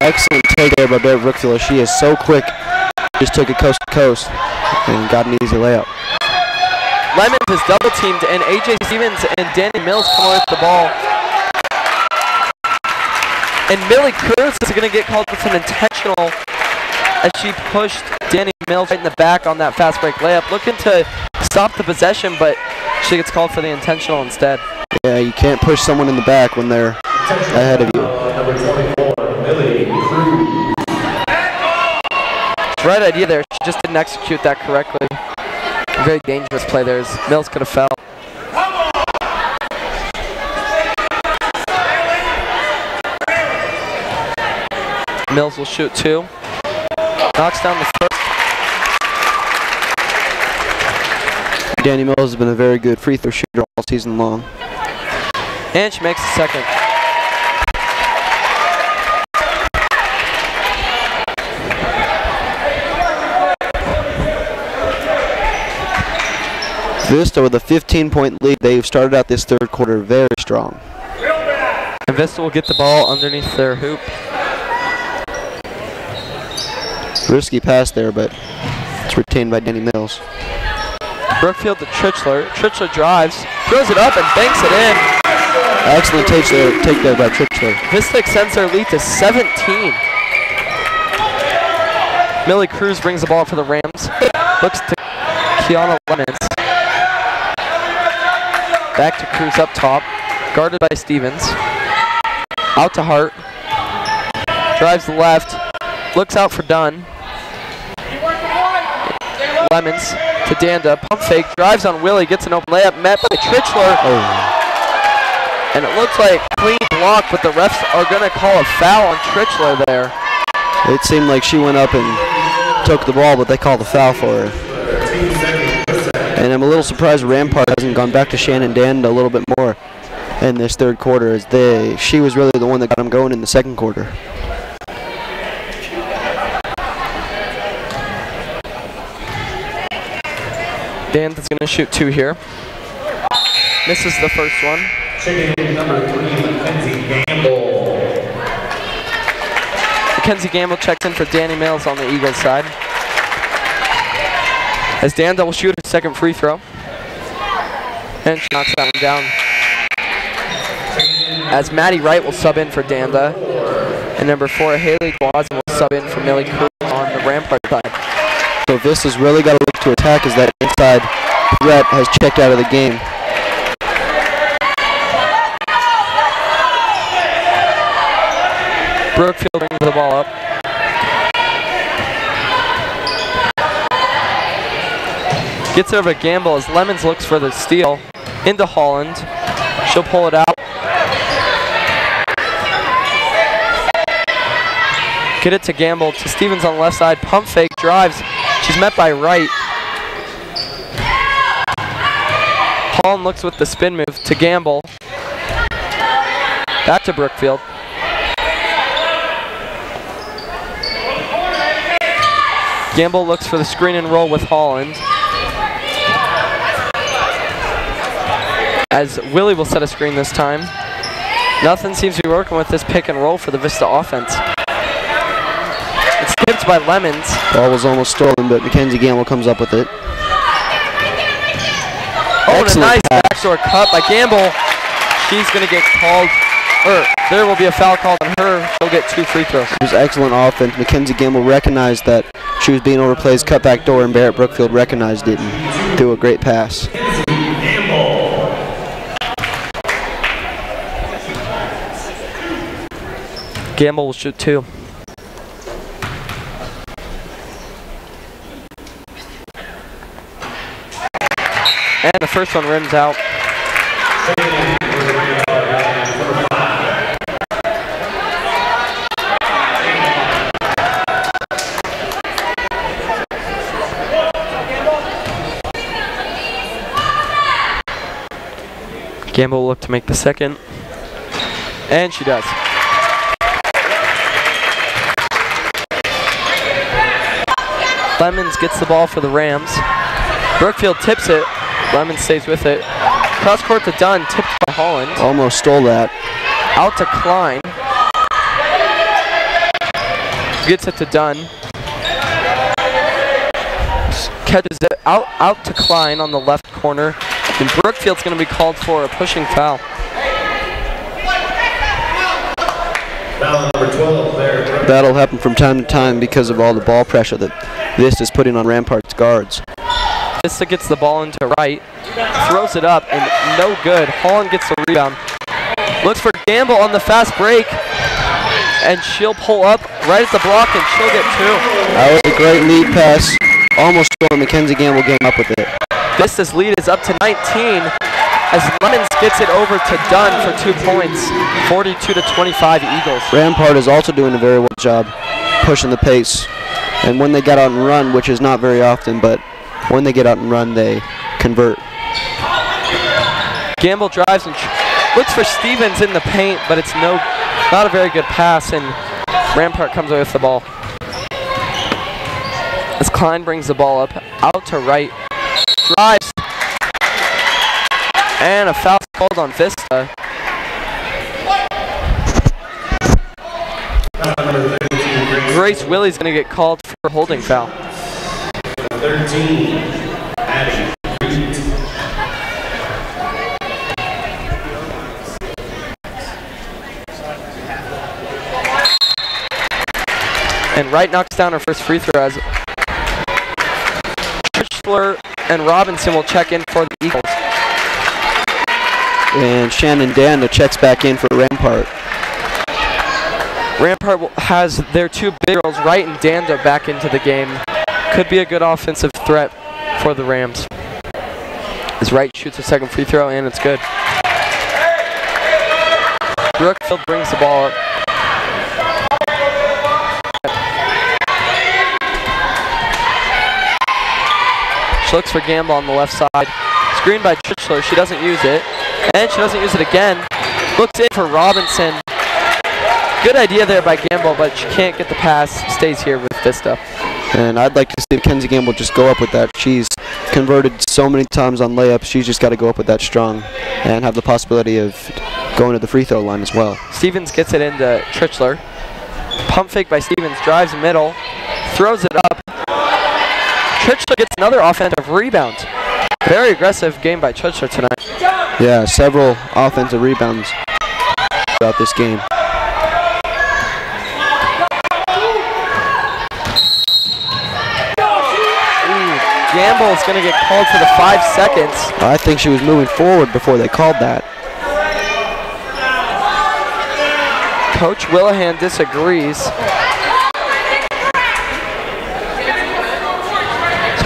Excellent take there by Bear Brookfield. She is so quick. Just took it coast to coast and got an easy layup. Lemons is double teamed, and AJ Stevens and Danny Mills come with the ball. And Millie Cruz is going to get called with an intentional as she pushed Danny Mills right in the back on that fast break layup, looking to stop the possession, but she gets called for the intentional instead. Yeah, you can't push someone in the back when they're ahead of you. Number 24, Millie Cruz. Right idea there. She just didn't execute that correctly. A very dangerous play there as Mills could have fell. Mills will shoot 2. Knocks down the first. Danny Mills has been a very good free throw shooter all season long. And she makes the second. Vista with a 15-point lead. They've started out this third quarter very strong. And Vista will get the ball underneath their hoop. Risky pass there, but it's retained by Danny Mills. Brookfield to Trichler. Trichler drives, throws it up and banks it in. Excellent take there by Trichler. Vista extends their lead to 17. Millie Cruz brings the ball for the Rams. Looks to Kiana Lemons. Back to Cruz up top. Guarded by Stevens. Out to Hart. Drives left. Looks out for Dunn. Lemons to Danda. Pump fake. Drives on Willie. Gets an open layup. Met by Trichler. Oh. And it looks like clean block, but the refs are going to call a foul on Trichler there. It seemed like she went up and took the ball, but they called the foul for her. And I'm a little surprised Rampart hasn't gone back to Shannon Danda a little bit more in this third quarter, as she was really the one that got them going in the second quarter. Danda's going to shoot 2 here. Misses the first one. Checking number 3, Mackenzie Gamble. Mackenzie Gamble checks in for Danny Mills on the Eagles side. As Danda will shoot her second free throw. And she knocks that one down. As Maddie Wright will sub in for Danda. And number 4, Haley Dwazin will sub in for Millie Cruz on the Rampart side. So Vista's really got to look to attack as that inside threat has checked out of the game. Brookfield brings the ball up. Gets over to Gamble as Lemons looks for the steal. Into Holland. She'll pull it out. Get it to Gamble. To Stevens on the left side. Pump fake. Drives. She's met by Wright. Holland looks with the spin move to Gamble. Back to Brookfield. Gamble looks for the screen and roll with Holland. As Willie will set a screen this time. Nothing seems to be working with this pick and roll for the Vista offense. It's tipped by Lemons. Ball was almost stolen, but Mackenzie Gamble comes up with it. Oh, and a nice backdoor cut by Gamble. She's going to get called, there will be a foul called on her. She'll get 2 free throws. It was excellent offense. Mackenzie Gamble recognized that she was being overplayed, cut back door, and Barrett Brookfield recognized it and threw a great pass. Gamble will shoot 2. And the first one rims out. Gamble will look to make the second. And she does. Lemons gets the ball for the Rams. Brookfield tips it. Lemons stays with it. Cross court to Dunn, tipped by Holland. Almost stole that. Out to Klein. Gets it to Dunn. Catches it out to Klein on the left corner. And Brookfield's going to be called for a pushing foul. Foul number 12 there. That'll happen from time to time because of all the ball pressure that Vista's putting on Rampart's guards. Vista gets the ball into right, throws it up, and no good. Holland gets the rebound. Looks for Gamble on the fast break, and she'll pull up right at the block, and she'll get 2. That was a great lead pass. Almost stole Mackenzie Gamble game up with it. Vista's lead is up to 19 as Lemons gets it over to Dunn for 2 points. 42-25 Eagles. Rampart is also doing a very well job pushing the pace. And when they get out and run, which is not very often, but when they get out and run, they convert. Gamble drives and looks for Stevens in the paint, but it's not a very good pass, and Rampart comes away with the ball. As Klein brings the ball up, out to right, drives, and a foul called on Vista. Grace Willie's going to get called for a holding foul. 13, Addie. And Wright knocks down her first free throw as Trichler and Robinson will check in for the Eagles. And Shannon Danda checks back in for Rampart. Rampart has their two big girls, Wright and Danda, back into the game. Could be a good offensive threat for the Rams. As Wright shoots her second free throw, and it's good. Brookfield brings the ball up. She looks for Gamble on the left side. Screen by Trichler, she doesn't use it. And she doesn't use it again. Looks in for Robinson. Good idea there by Gamble, but she can't get the pass. Stays here with Vista. And I'd like to see Mackenzie Gamble just go up with that. She's converted so many times on layups. She's just got to go up with that strong and have the possibility of going to the free throw line as well. Stevens gets it into Trichler. Pump fake by Stevens, drives middle, throws it up. Trichler gets another offensive rebound. Very aggressive game by Trichler tonight. Yeah, several offensive rebounds throughout this game. Gamble is going to get called for the 5 seconds. I think she was moving forward before they called that. Coach Willihan disagrees.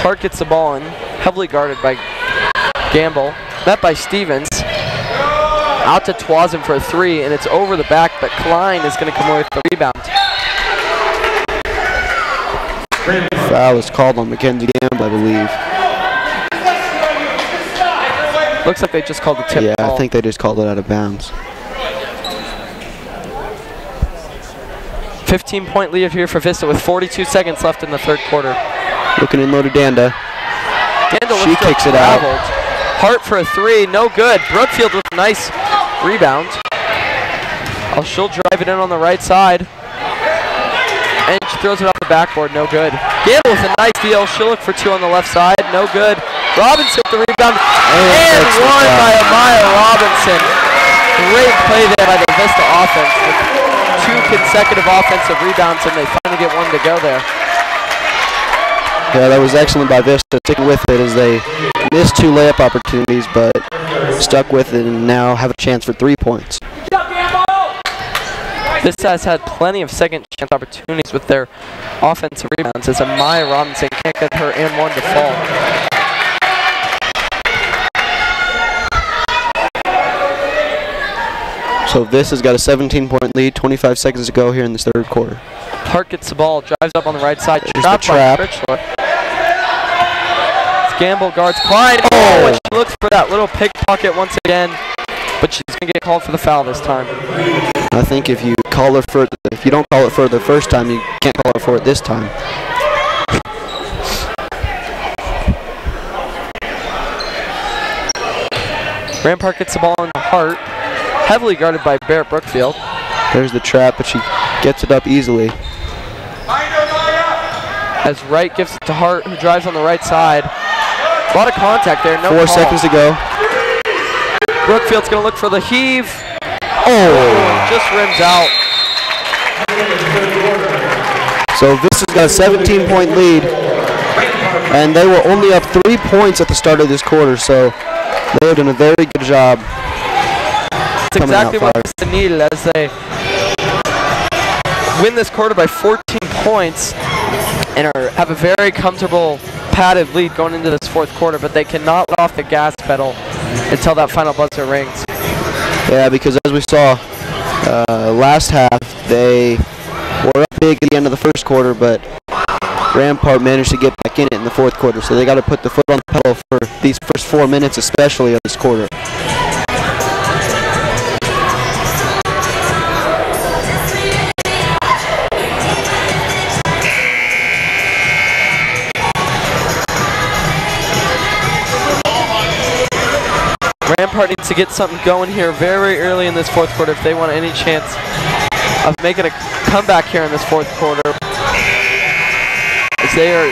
Hart gets the ball in, heavily guarded by Gamble. Met by Stevens. Out to Twazin for a three, and it's over the back, but Klein is going to come away with the rebound. Foul is called on Mackenzie Gamble, I believe. Looks like they just called the tip Yeah, ball. I think they just called it out of bounds. 15-point lead here for Vista with 42 seconds left in the third quarter. Looking in low to Danda. She looks kicks it out. Hart for a three, no good. Brookfield with a nice rebound. Oh, she'll drive it in on the right side. And she throws it off the backboard, no good. Gamble with a nice deal. She'll look for two on the left side, no good. Robinson with the rebound, and one by Amaya Robinson. Great play there by the Vista offense with two consecutive offensive rebounds, and they finally get one to go there. Yeah, that was excellent by Vista, sticking with it as they missed two layup opportunities, but stuck with it and now have a chance for 3 points. Vista has had plenty of second chance opportunities with their offensive rebounds as Amaya Robinson can't get her and one to fall. So Vista's got a 17-point lead, 25 seconds to go here in this third quarter. Hart gets the ball, drives up on the right side, There's the trap. Gamble guards Klein. Oh, and she looks for that little pickpocket once again, but she's gonna get called for the foul this time. I think if you don't call it for the first time, you can't call it for it this time. Rampart gets the ball into Hart, heavily guarded by Barrett Brookfield. There's the trap, but she gets it up easily. As Wright gives it to Hart, who drives on the right side. A lot of contact there, no 4 call. seconds to go. Brookfield's gonna look for the heave. Oh! Just rims out. So Vista's got a 17-point lead, and they were only up 3 points at the start of this quarter, so they have done a very good job. That's exactly what Vista needed as they win this quarter by 14 points. and have a very comfortable padded lead going into this fourth quarter, but they cannot let off the gas pedal until that final buzzer rings. Yeah, because as we saw last half, they were up big at the end of the first quarter, but Rampart managed to get back in it in the fourth quarter, so they got to put the foot on the pedal for these first 4 minutes, especially of this quarter. Rampart needs to get something going here very early in this fourth quarter if they want any chance of making a comeback here in this fourth quarter. As they are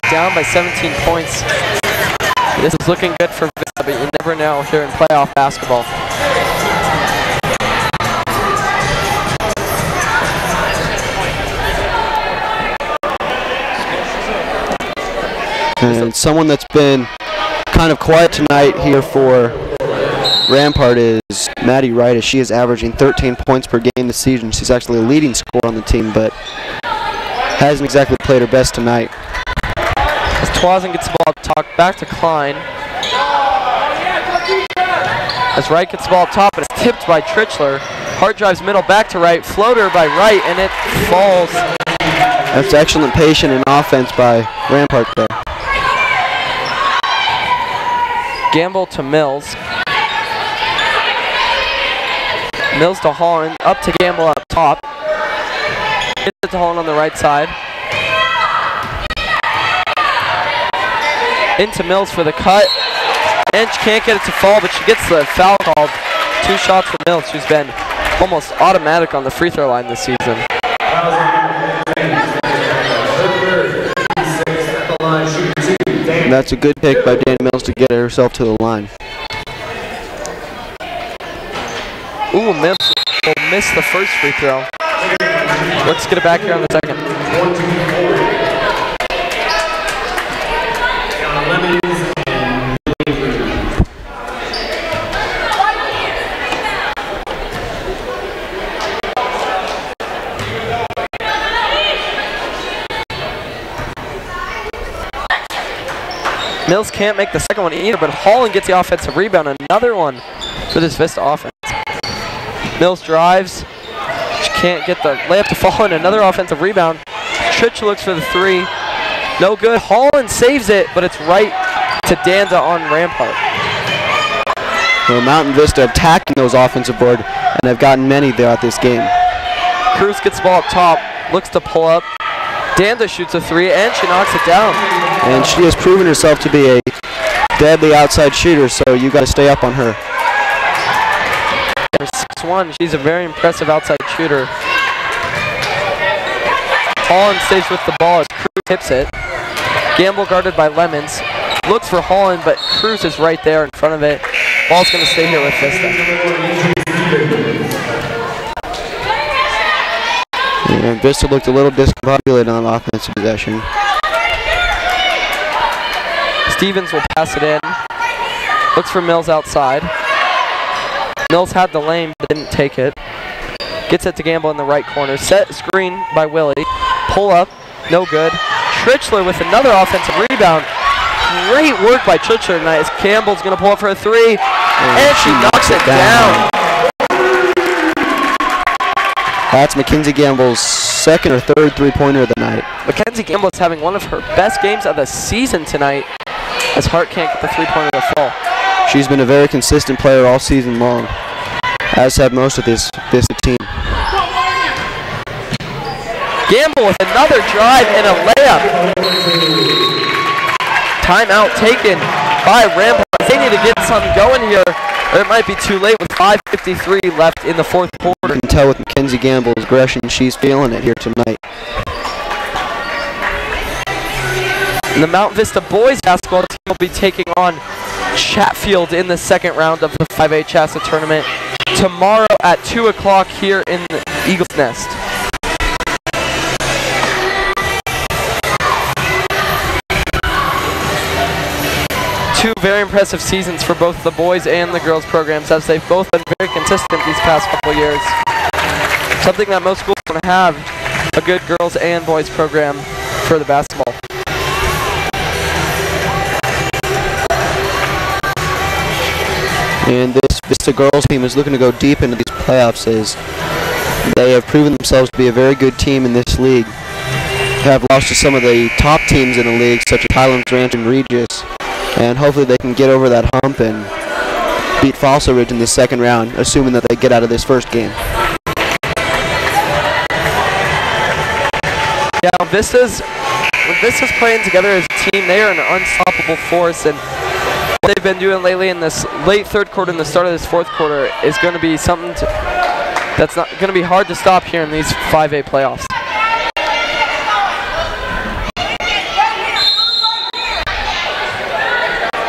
down by 17 points. This is looking good for Vista, but you never know here in playoff basketball. And someone that's been kind of quiet tonight here for Rampart is Maddie Wright, as she is averaging 13 points per game this season. She's actually a leading scorer on the team, but hasn't exactly played her best tonight. As Twazin gets the ball up top, back to Klein. As Wright gets the ball up top, but it's tipped by Trichler. Hart drives middle, back to Wright, floater by Wright, and it falls. That's excellent patience and offense by Rampart there. Gamble to Mills. Mills to Holland, up to Gamble up top. Gets it to Holland on the right side. Into Mills for the cut. And she can't get it to fall, but she gets the foul called. 2 shots for Mills, who's been almost automatic on the free throw line this season. That's a good pick by Danny Mills to get herself to the line. Ooh, Mills will miss the first free throw. Let's get it back here on the second. Mills can't make the second one either, but Holland gets the offensive rebound. Another one for this Vista offense. Mills drives. She can't get the layup to fall, and another offensive rebound. Trich looks for the 3. No good. Holland saves it, but it's right to Danda on Rampart. Well, Mountain Vista attacking those offensive board, and have gotten many throughout this game. Cruz gets the ball up top, looks to pull up. Danda shoots a 3, and she knocks it down. And she has proven herself to be a deadly outside shooter, so you got to stay up on her. 6'1", she's a very impressive outside shooter. Holland stays with the ball as Cruz tips it. Gamble guarded by Lemons. Looks for Holland, but Cruz is right there in front of it. Ball's going to stay here with Vista. And Vista looked a little discombobulated on offensive possession. Stevens will pass it in. Looks for Mills outside. Mills had the lane but didn't take it. Gets it to Gamble in the right corner. Set screen by Willie. Pull up. No good. Trichler with another offensive rebound. Great work by Trichler tonight as Campbell's going to pull up for a 3. And she knocks it down. That's Mackenzie Gamble's second or third three-pointer of the night. Mackenzie Gamble is having one of her best games of the season tonight as Hart can't get the three-pointer to fall. She's been a very consistent player all season long, as have most of this team. Gamble with another drive and a layup. Timeout taken by Rampart. They need to get something going here, or it might be too late with 5:53 left in the fourth quarter. You can tell with Mackenzie Gamble's aggression, she's feeling it here tonight. And the Mount Vista boys basketball team will be taking on Chatfield in the second round of the 5A CHSAA tournament tomorrow at 2 o'clock here in the Eagles Nest. Two very impressive seasons for both the boys and the girls programs, as they've both been very consistent these past couple years. Something that most schools don't have, a good girls and boys program for the basketball. And this Vista girls team is looking to go deep into these playoffs as they have proven themselves to be a very good team in this league. They have lost to some of the top teams in the league, such as Highlands Ranch and Regis, and hopefully they can get over that hump and beat Fossil Ridge in the second round, assuming that they get out of this first game. Yeah, when Vista's playing together as a team, they are an unstoppable force, and what they've been doing lately in this late third quarter and the start of this fourth quarter is going to be something that's not going to be hard to stop here in these 5A playoffs.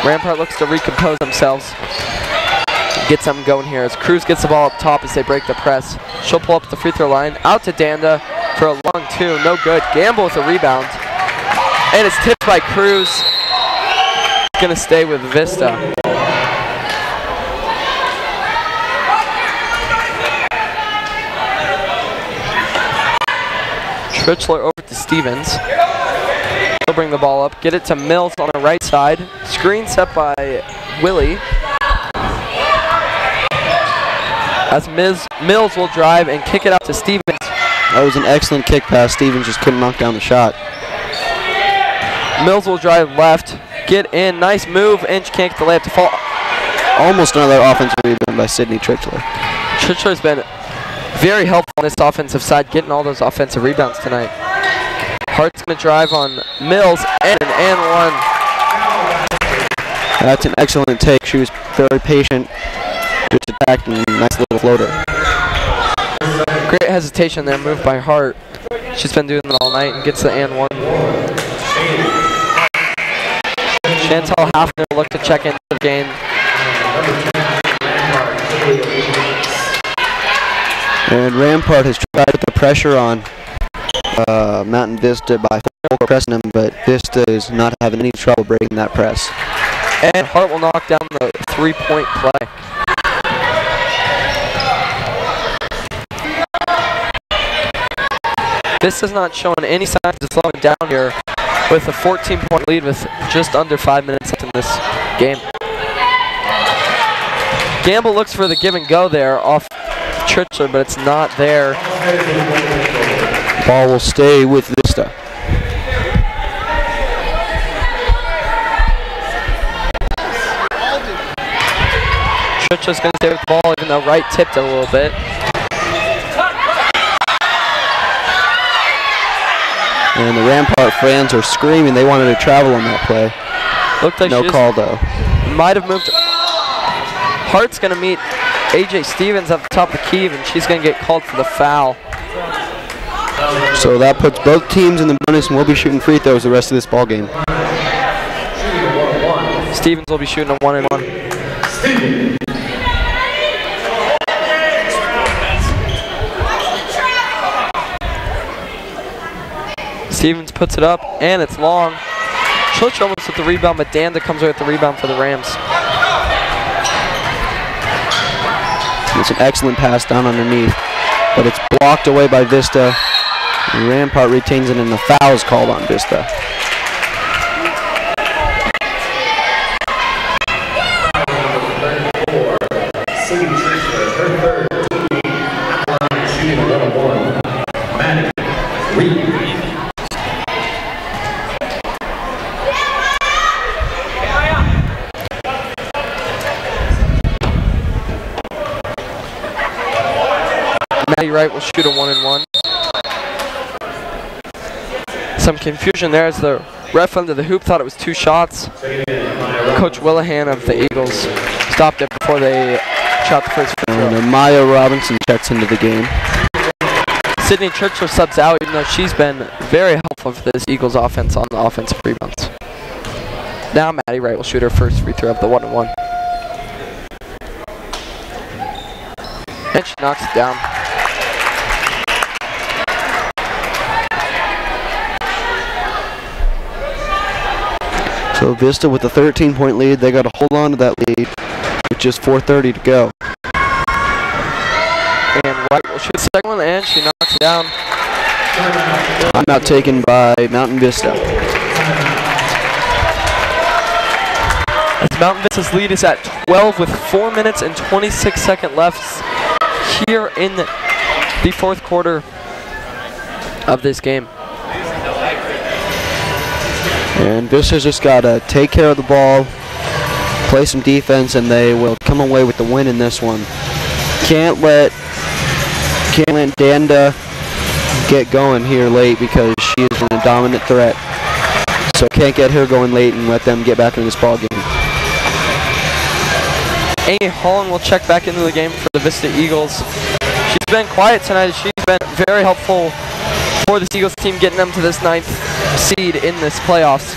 Rampart looks to recompose themselves. Get something going here as Cruz gets the ball up top as they break the press. She'll pull up the free throw line. Out to Danda for a long two. No good. Gamble with a rebound. And it's tipped by Cruz. Going to stay with Vista. Trichler over to Stevens. He'll bring the ball up. Get it to Mills on the right side. Screen set by Willie. As Mills will drive and kick it out to Stevens. That was an excellent kick pass. Stevens just couldn't knock down the shot. Mills will drive left. Get in. Nice move. Inch can't get the layup to fall. Almost another offensive rebound by Sydney Trichler. Trichler's been very helpful on this offensive side, getting all those offensive rebounds tonight. Hart's going to drive on Mills and one. That's an excellent take. She was very patient. Just attacked and nice little floater. Great hesitation there, moved by Hart. She's been doing that all night and gets the and one. Chantal Hafner will look to check into the game. And Rampart has tried to put the pressure on Mountain Vista by pressing them, but Vista is not having any trouble breaking that press. And Hart will knock down the three-point play. Vista's not showing any signs of slowing down here with a 14-point lead with just under 5 minutes left in this game. Gamble looks for the give and go there off Trichler, but it's not there. Ball will stay with Vista. Trichler's going to stay with the ball, even though Wright tipped it a little bit. And the Rampart fans are screaming. They wanted to travel on that play. Looked like no call though. Might have moved. Hart's going to meet AJ Stevens at the top of the key, and she's going to get called for the foul. So that puts both teams in the bonus, and we'll be shooting free throws the rest of this ball game. Stevens will be shooting a 1-and-1. Stevens puts it up, and it's long. Schultz almost with the rebound, but Danda comes away with the rebound for the Rams. It's an excellent pass down underneath, but it's blocked away by Vista. And Rampart retains it, and the foul is called on Vista. Wright will shoot a 1-and-1. Some confusion there as the ref under the hoop thought it was 2 shots. Coach Willihan of the Eagles stopped it before they shot the first free throw. And Maya Robinson checks into the game. Sydney Trichler subs out, even though she's been very helpful for this Eagles offense on the offensive rebounds. Now Maddie Wright will shoot her first free throw of the 1-and-1. And she knocks it down. So Vista with a 13-point lead, they got to hold on to that lead with just 4:30 to go. And Wright will shoot the second one, and she knocks it down. Timeout taken by Mountain Vista. As Mountain Vista's lead is at 12 with 4 minutes and 26 seconds left here in the fourth quarter of this game. And Vista's just got to take care of the ball, play some defense, and they will come away with the win in this one. Can't let Danda get going here late because she is a dominant threat. So can't get her going late and let them get back into this ball game. Amy Holland will check back into the game for the Vista Eagles. She's been quiet tonight. She's been very helpful for this Eagles team, getting them to this 9th seed in this playoffs.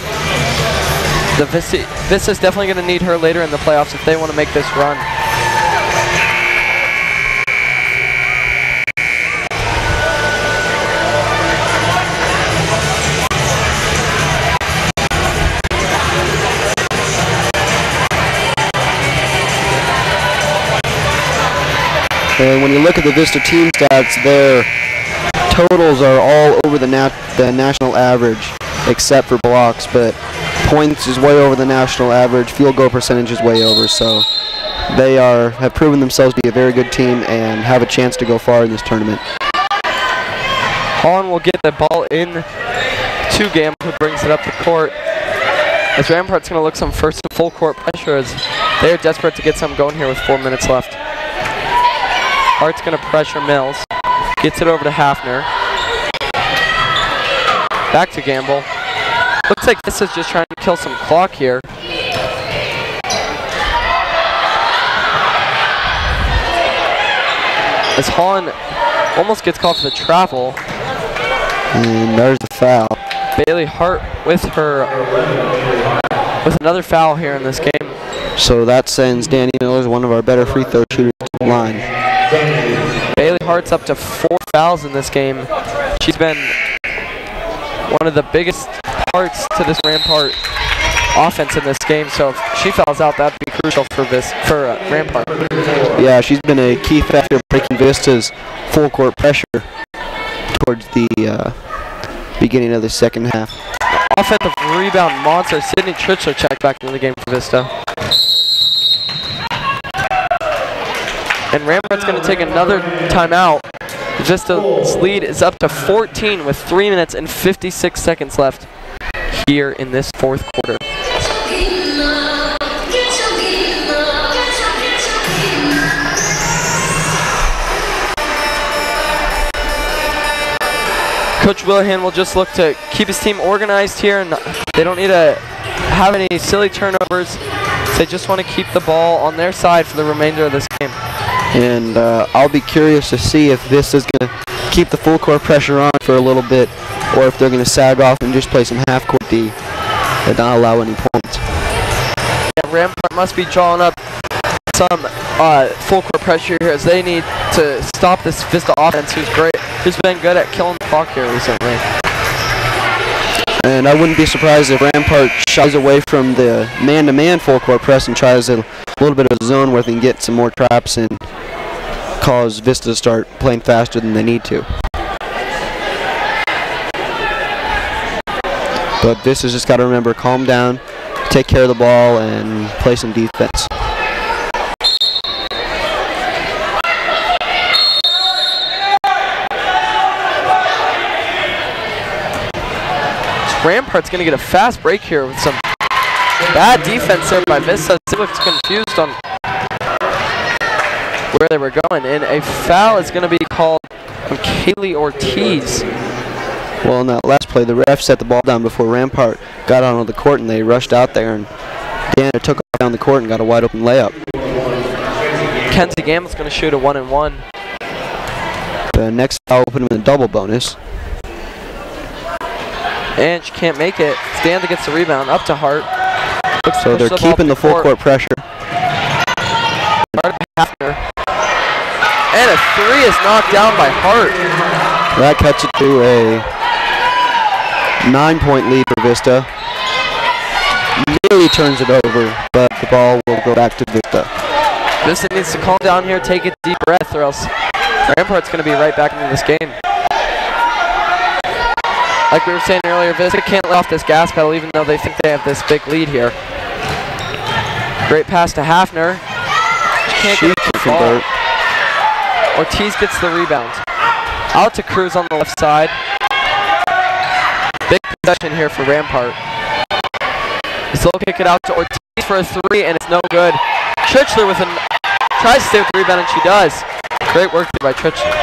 The Vista's definitely going to need her later in the playoffs if they want to make this run. And when you look at the Vista team stats, their totals are all over the national average, except for blocks. But points is way over the national average. Field goal percentage is way over. So they have proven themselves to be a very good team and have a chance to go far in this tournament. Holland will get the ball in to Gamble, who brings it up the court. As Rampart's going to look some first and full court pressure as they're desperate to get some going here with 4 minutes left. Hart's going to pressure Mills. Gets it over to Hafner. Back to Gamble. Looks like this is just trying to kill some clock here. As Holland almost gets called for the travel. And there's the foul. Bailey Hart with another foul here in this game. So that sends Danny Miller, one of our better free throw shooters, to the line. Bailey Hart's up to 4 fouls in this game. She's been one of the biggest parts to this Rampart offense in this game, so if she fouls out, that'd be crucial for Rampart. Yeah, she's been a key factor breaking Vista's full court pressure towards the beginning of the second half. Offensive rebound monster Sydney Trichler checked back into the game for Vista. And Rampart's going to take another timeout. Vista's lead is up to 14 with 3 minutes and 56 seconds left here in this fourth quarter. Coach Willihan will just look to keep his team organized here, and they don't need to have any silly turnovers. They just want to keep the ball on their side for the remainder of this game. And I'll be curious to see if this is going to keep the full court pressure on for a little bit, or if they're going to sag off and just play some half court D and not allow any points. Yeah, Rampart must be drawing up some full court pressure here, as they need to stop this Vista offense, who's been good at killing the clock here recently. And I wouldn't be surprised if Rampart shies away from the man-to-man full court press and tries a little bit of a zone where they can get some more traps and cause Vista to start playing faster than they need to. But Vista's just got to remember, calm down, take care of the ball, and play some defense. Rampart's going to get a fast break here with some bad defense there by Vista. They looked confused on where they were going, and a foul is going to be called on Kaylee Ortiz. Well, in that last play, the ref set the ball down before Rampart got onto the court, and they rushed out there, and Danner took off down the court and got a wide open layup. Kenzie Gamble's going to shoot a 1-and-1. The next foul will put him in a double bonus. And she can't make it. Standa gets the rebound up to Hart. So they're keeping the full court pressure. Hafner. And a 3 is knocked down by Hart. That cuts it to a 9-point lead for Vista. Nearly turns it over, but the ball will go back to Vista. Vista needs to calm down here, take a deep breath, or else Rampart's going to be right back into this game. Like we were saying earlier, Vista can't let off this gas pedal even though they think they have this big lead here. Great pass to Hafner. Can't get the ball. Ortiz gets the rebound. Out to Cruz on the left side. Big possession here for Rampart. Still kick it out to Ortiz for a three, and it's no good. Trichler tries to stay with the rebound, and she does. Great work by Trichler.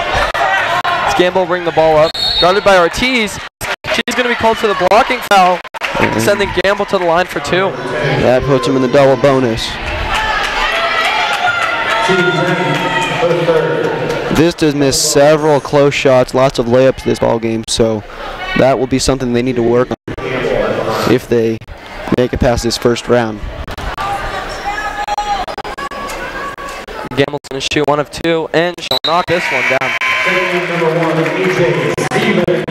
Gamble bring the ball up. Guarded by Ortiz. She's going to be called for the blocking foul, sending Gamble to the line for two. That puts him in the double bonus. Vista's missed several close shots, lots of layups this ball game, so that will be something they need to work on if they make it past this first round. Gamble's going to shoot one of two, and she'll knock this one down. Number 1, EJ Stevens.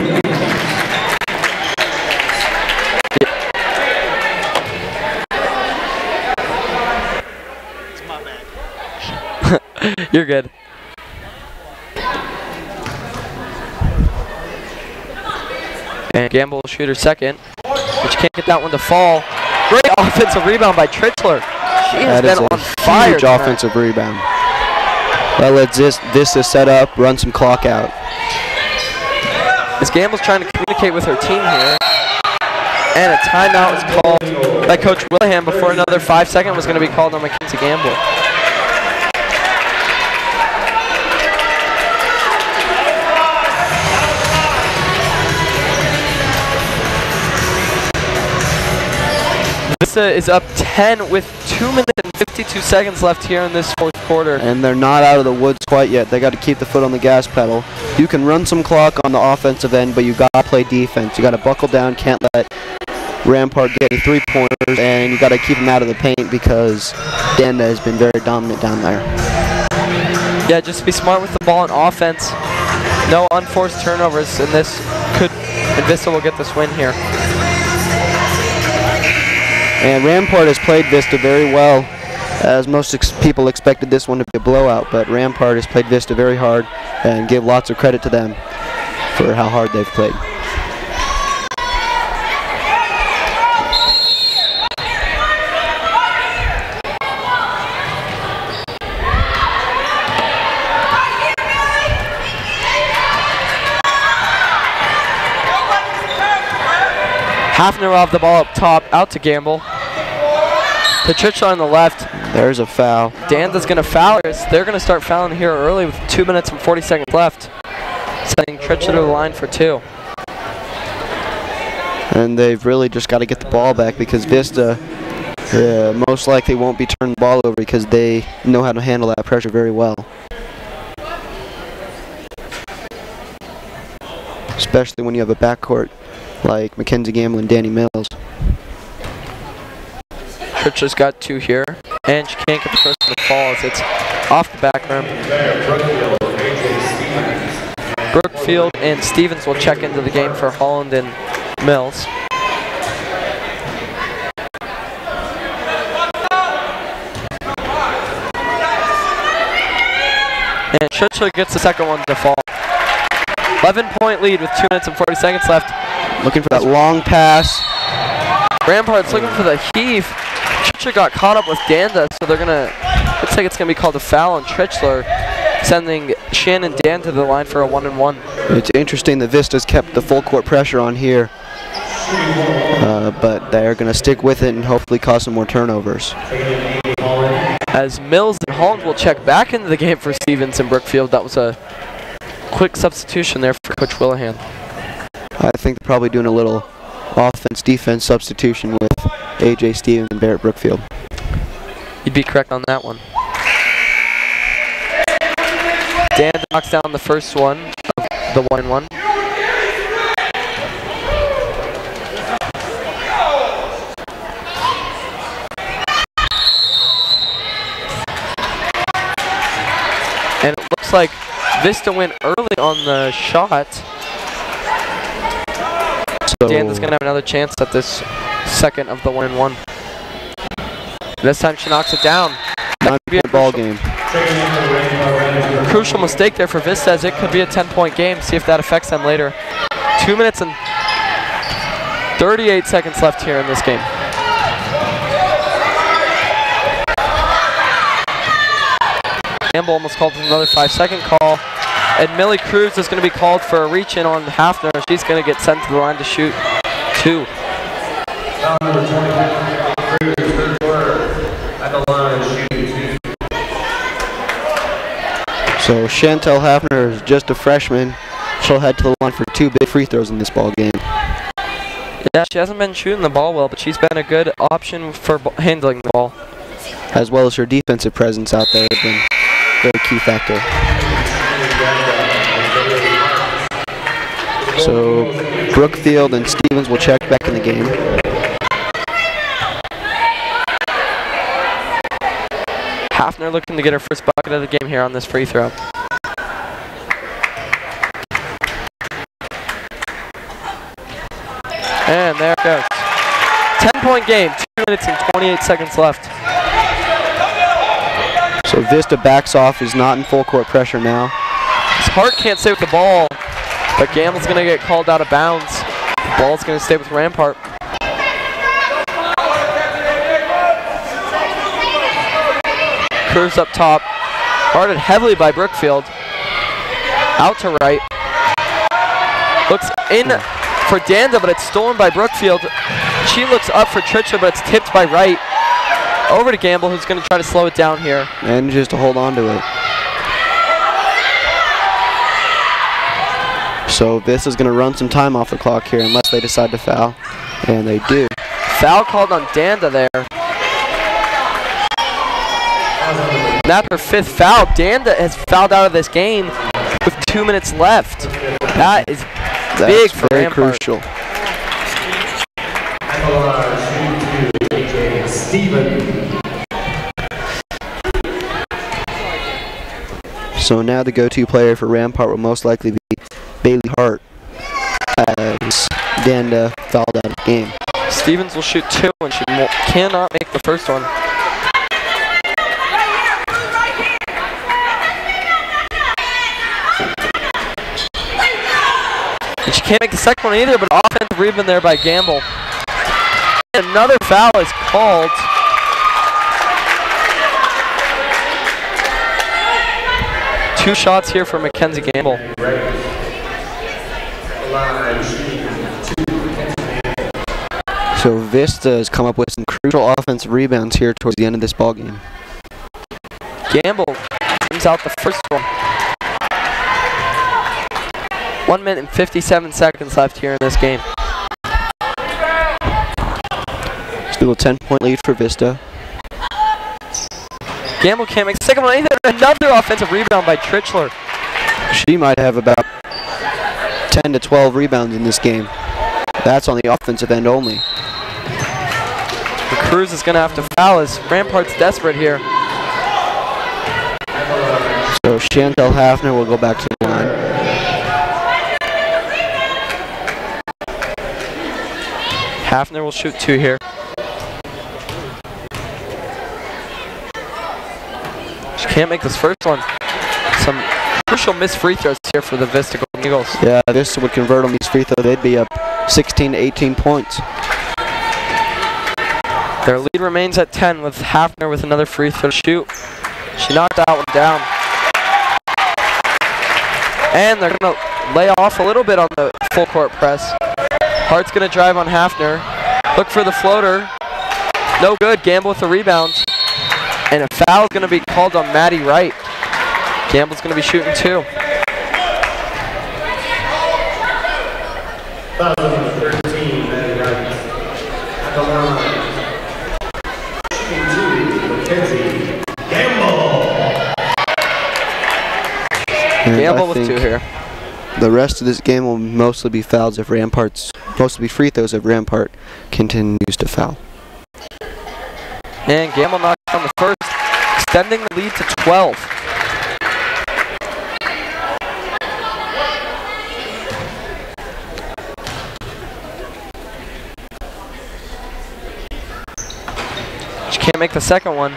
You're good. And Gamble will shoot her second, but she can't get that one to fall. Great offensive rebound by Trichler. She has been on fire. Huge offensive rebound. That lets Vista set up, run some clock out. As Gamble's trying to communicate with her team here, and a timeout is called by Coach Willihan before another 5 seconds was going to be called on Mackenzie Gamble. Vista is up 10 with 2 minutes and 52 seconds left here in this fourth quarter. And they're not out of the woods quite yet. They got to keep the foot on the gas pedal. You can run some clock on the offensive end, but you got to play defense. You got to buckle down, can't let Rampart get any three-pointers, and you got to keep them out of the paint because Danda has been very dominant down there. Yeah, just be smart with the ball on offense. No unforced turnovers, and Vista will get this win here. And Rampart has played Vista very well, as most people expected this one to be a blowout, but Rampart has played Vista very hard and give lots of credit to them for how hard they've played. Hafner off the ball up top, out to Gamble. Patricia on the left. There's a foul. Danda's going to foul her. They're going to start fouling here early with 2 minutes and 40 seconds left. Sending Tricia to the line for two. And they've really just got to get the ball back because Vista most likely won't be turning the ball over because they know how to handle that pressure very well. Especially when you have a backcourt like Mackenzie Gamble and Danny Mills. Tricha's got two here, and she can't get the first one to fall as it's off the back rim. Brookfield and Stevens will check into the game for Holland and Mills. And Tricha gets the second one to fall. 11-point lead with 2 minutes and 40 seconds left. Looking for that long pass. Rampart's looking for the heave. Trichler got caught up with Danda, so they're gonna. Looks like it's gonna be called a foul on Trichler, sending Shannon Dan to the line for a 1-and-1. It's interesting that Vista's kept the full court pressure on here, but they're gonna stick with it and hopefully cause some more turnovers. As Mills and Holland will check back into the game for Stevens and Brookfield. That was a quick substitution there for Coach Willihan. I think they're probably doing a little offense-defense substitution with AJ Stevens and Barrett Brookfield. You'd be correct on that one. Dan knocks down the first one of the 1-and-1. And it looks like Vista went early on the shot. So Dan's going to have another chance at this second of the 1-and-1. This time she knocks it down. That could be a ball game. Crucial mistake there for Vista, as it could be a 10-point game. See if that affects them later. 2 minutes and 38 seconds left here in this game. Gamble almost called another 5-second call. And Millie Cruz is going to be called for a reach-in on Hafner. She's going to get sent to the line to shoot 2. Foul number 20, Cruz, third quarter, at the line, shooting 2. So Chantel Hafner is just a freshman. She'll head to the line for 2 big free throws in this ball game. Yeah, she hasn't been shooting the ball well, but she's been a good option for handling the ball. As well as her defensive presence out there has been a very key factor. So Brookfield and Stevens will check back in the game. Hafner looking to get her first bucket of the game here on this free throw. And there it goes. 10-point game, 2 minutes and 28 seconds left. So Vista backs off, is not in full court pressure now. Hart can't stay with the ball, but Gamble's going to get called out of bounds. The ball's going to stay with Rampart. Cruz up top, guarded heavily by Brookfield. Out to right. Looks in for Danda, but it's stolen by Brookfield. She looks up for Tritcher, but it's tipped by Wright. Over to Gamble, who's going to try to slow it down here. And just to hold on to it. So this is going to run some time off the clock here unless they decide to foul. And they do. Foul called on Danda there. That's her 5th foul. Danda has fouled out of this game with 2 minutes left. That is big for very Rampart. crucial. So now the go-to player for Rampart will most likely be Bailey Hart as Danda fouled out of the game. Stevens will shoot 2 and she cannot make the first one. And she can't make the second one either, but offensive rebound there by Gamble. And another foul is called. Two shots here for Mackenzie Gamble. So Vista has come up with some crucial offensive rebounds here towards the end of this ball game. Gamble comes out the first one. 1 minute and 57 seconds left here in this game. Still a 10-point lead for Vista. Gamble can't make the second one either. Another offensive rebound by Tritchler. She might have about 10 to 12 rebounds in this game. That's on the offensive end only. And Cruz is going to have to foul as Rampart's desperate here. So Chantel Hafner will go back to the line. Hafner will shoot 2 here. She can't make this first one. Some crucial missed free throws here for the Vista Golden Eagles. Yeah, Vista would convert on these free throws. They'd be up 16 to 18 points. Their lead remains at 10 with Hafner with another free throw to shoot. She knocked that one down. And they're going to lay off a little bit on the full court press. Hart's going to drive on Hafner. Look for the floater. No good. Gamble with the rebound. And a foul is going to be called on Maddie Wright. Gamble's going to be shooting 2. Foul number 13, Maddie Wright. At the line. Shooting 2, Mackenzie Gamble. And Gamble I with 2 think here. the rest of this game will mostly be fouls if mostly be free throws if Rampart continues to foul. And Gamble knocked down the first, extending the lead to 12. She can't make the second one,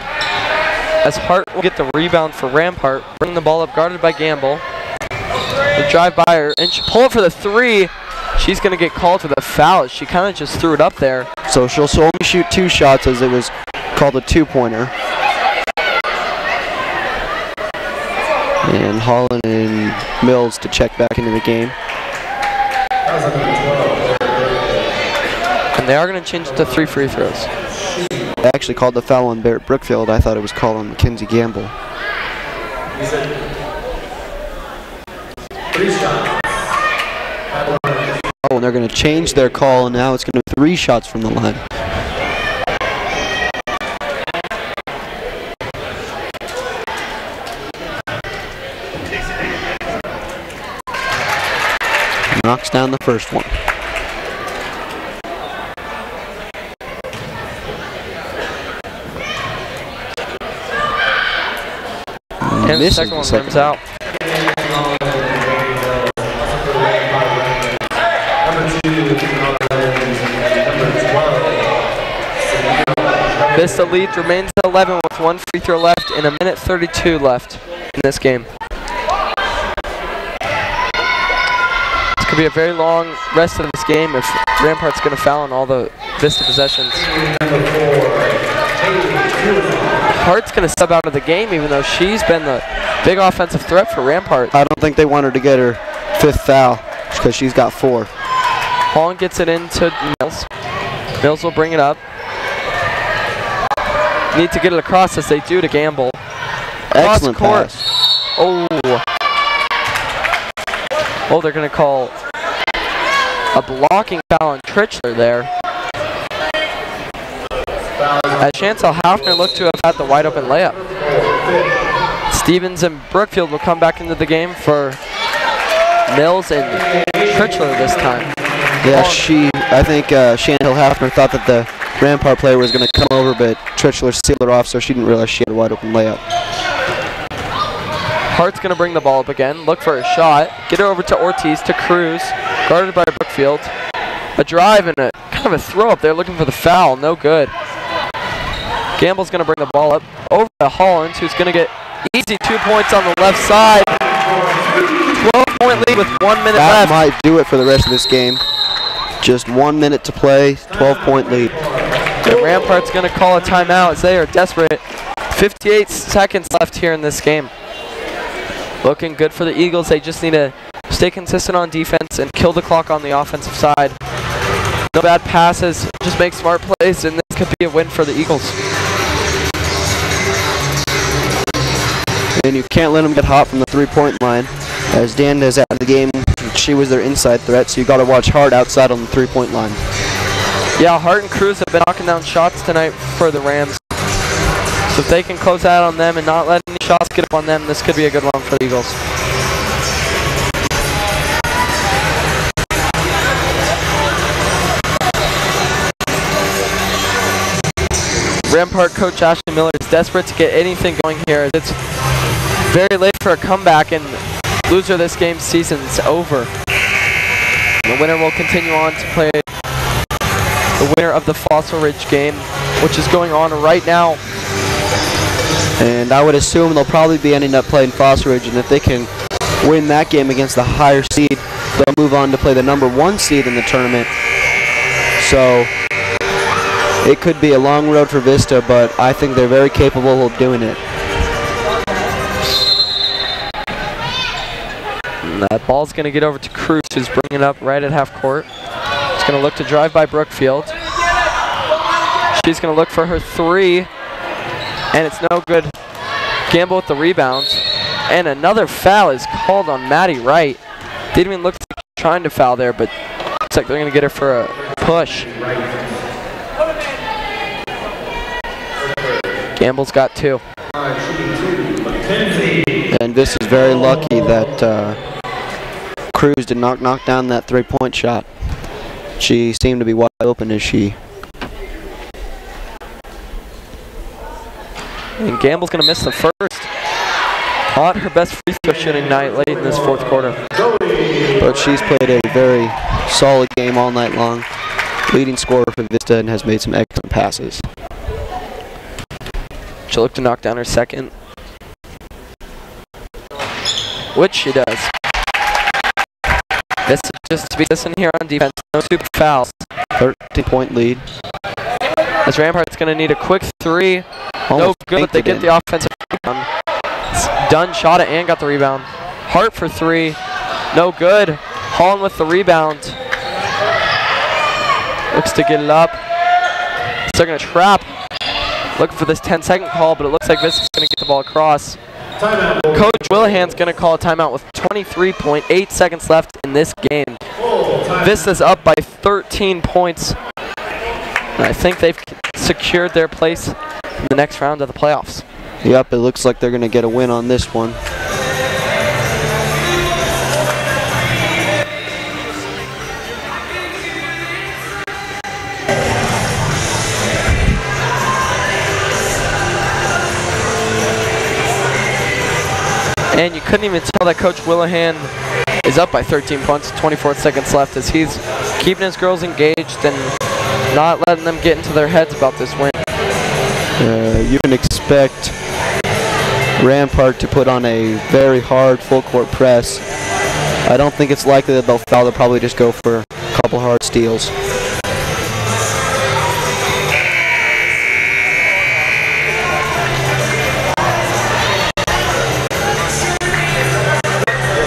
as Hart will get the rebound for Rampart, bring the ball up guarded by Gamble. The drive by her, and she pull it for the 3. she's going to get called for the foul. She kind of just threw it up there. So she'll only shoot 2 shots as it was called a 2-pointer. And Holland and Mills to check back into the game. And they are going to change it to 3 free throws. They actually called the foul on Barrett Brookfield. I thought it was called on Mackenzie Gamble. Oh, and they're going to change their call, and now it's going to be 3 shots from the line. Knocks down the first one. And the second one rims out. Vista lead remains at 11 with 1 free throw left and 1:32 left in this game. This could be a very long rest of this game if Rampart's going to foul on all the Vista possessions. Hart's going to sub out of the game even though she's been the big offensive threat for Rampart. I don't think they want her to get her 5th foul because she's got 4. Holland gets it into Mills. Mills will bring it up. Need to get it across as they do to Gamble. Excellent pass. Oh, they're going to call a blocking foul on Tritchler there. As Chantal Hafner looked to have had the wide open layup. Stevens and Brookfield will come back into the game for Mills and Tritchler this time. Yeah, I think Chantal Hafner thought that the Rampart player was going to come over, but Tritchler sealed her off, so she didn't realize she had a wide open layup. Hart's going to bring the ball up again, look for a shot, get it over to Ortiz, to Cruz, guarded by Brookfield. A drive and a kind of a throw up there looking for the foul, no good. Gamble's going to bring the ball up over to Holland, who's going to get easy 2 points on the left side. 12-point lead with 1 minute left. That might do it for the rest of this game. Just 1 minute to play, 12-point lead. And Rampart's going to call a timeout as they are desperate. 58 seconds left here in this game. Looking good for the Eagles. They just need to stay consistent on defense and kill the clock on the offensive side. No bad passes, just make smart plays, and this could be a win for the Eagles. And you can't let them get hot from the 3-point line. As Dan is out of the game, she was their inside threat, so you got to watch Hart outside on the 3-point line. Yeah, Hart and Cruz have been knocking down shots tonight for the Rams. So if they can close out on them and not let any shots get up on them, this could be a good one for the Eagles. Rampart coach Ashley Miller is desperate to get anything going here. It's very late for a comeback, and loser this game season's over. The winner will continue on to play the winner of the Fossil Ridge game, which is going on right now. And I would assume they'll probably be ending up playing Fossil Ridge, and if they can win that game against the higher seed, they'll move on to play the #1 seed in the tournament. So it could be a long road for Vista, but I think they're very capable of doing it. And that ball's going to get over to Cruz, who's bringing it up right at half court. She's going to look to drive by Brookfield. She's going to look for her 3, and it's no good. Gamble with the rebound. And another foul is called on Maddie Wright. Didn't even look like trying to foul there, but looks like they're going to get her for a push. Gamble's got 2. And this is very lucky that Cruz did not knock down that 3-point shot. She seemed to be wide open as she... And Gamble's going to miss the first. Not her best free throw shooting night late in this 4th quarter. But she's played a very solid game all night long. Leading scorer for Vista and has made some excellent passes. She'll look to knock down her second, which she does. Vista just to be decent here on defense. No super fouls. 13-point lead. As Rampart's going to need a quick three. No good, but they get the offensive rebound. Dunn shot it and got the rebound. Hart for three. No good. Holland with the rebound. Looks to get it up. They're going to trap. Looking for this 10-second call, but it looks like Vista's going to get the ball across. Coach Willihan's going to call a timeout with 23.8 seconds left in this game. Vista's up by 13 points. And I think they've secured their place in the next round of the playoffs. Yep, it looks like they're going to get a win on this one. And you couldn't even tell that Coach Willihan is up by 13 points, 24 seconds left, as he's keeping his girls engaged and not letting them get into their heads about this win. You can expect Rampart to put on a very hard full-court press. I don't think it's likely that they'll foul. They'll probably just go for a couple hard steals.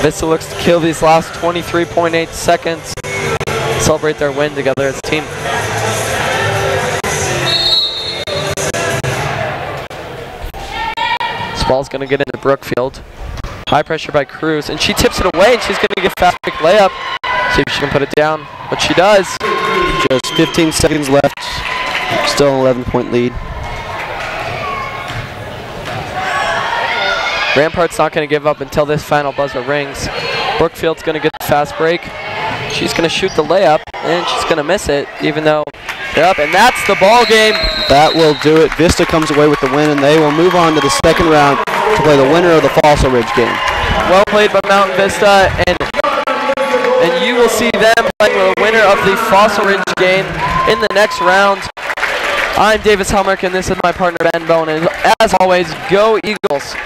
Vista looks to kill these last 23.8 seconds. Celebrate their win together as a team. This ball's going to get into Brookfield. High pressure by Cruz, and she tips it away, and she's going to get a fast break layup. See if she can put it down, but she does. Just 15 seconds left. Still an 11-point lead. Rampart's not going to give up until this final buzzer rings. Brookfield's going to get the fast break. She's going to shoot the layup, and she's going to miss it, even though they're up, and that's the ball game. That will do it. Vista comes away with the win, and they will move on to the second round to play the winner of the Fossil Ridge game. Well played by Mountain Vista, and you will see them playing the winner of the Fossil Ridge game in the next round. I'm Davis Helmerich, and this is my partner Ben Bone, and as always, go Eagles.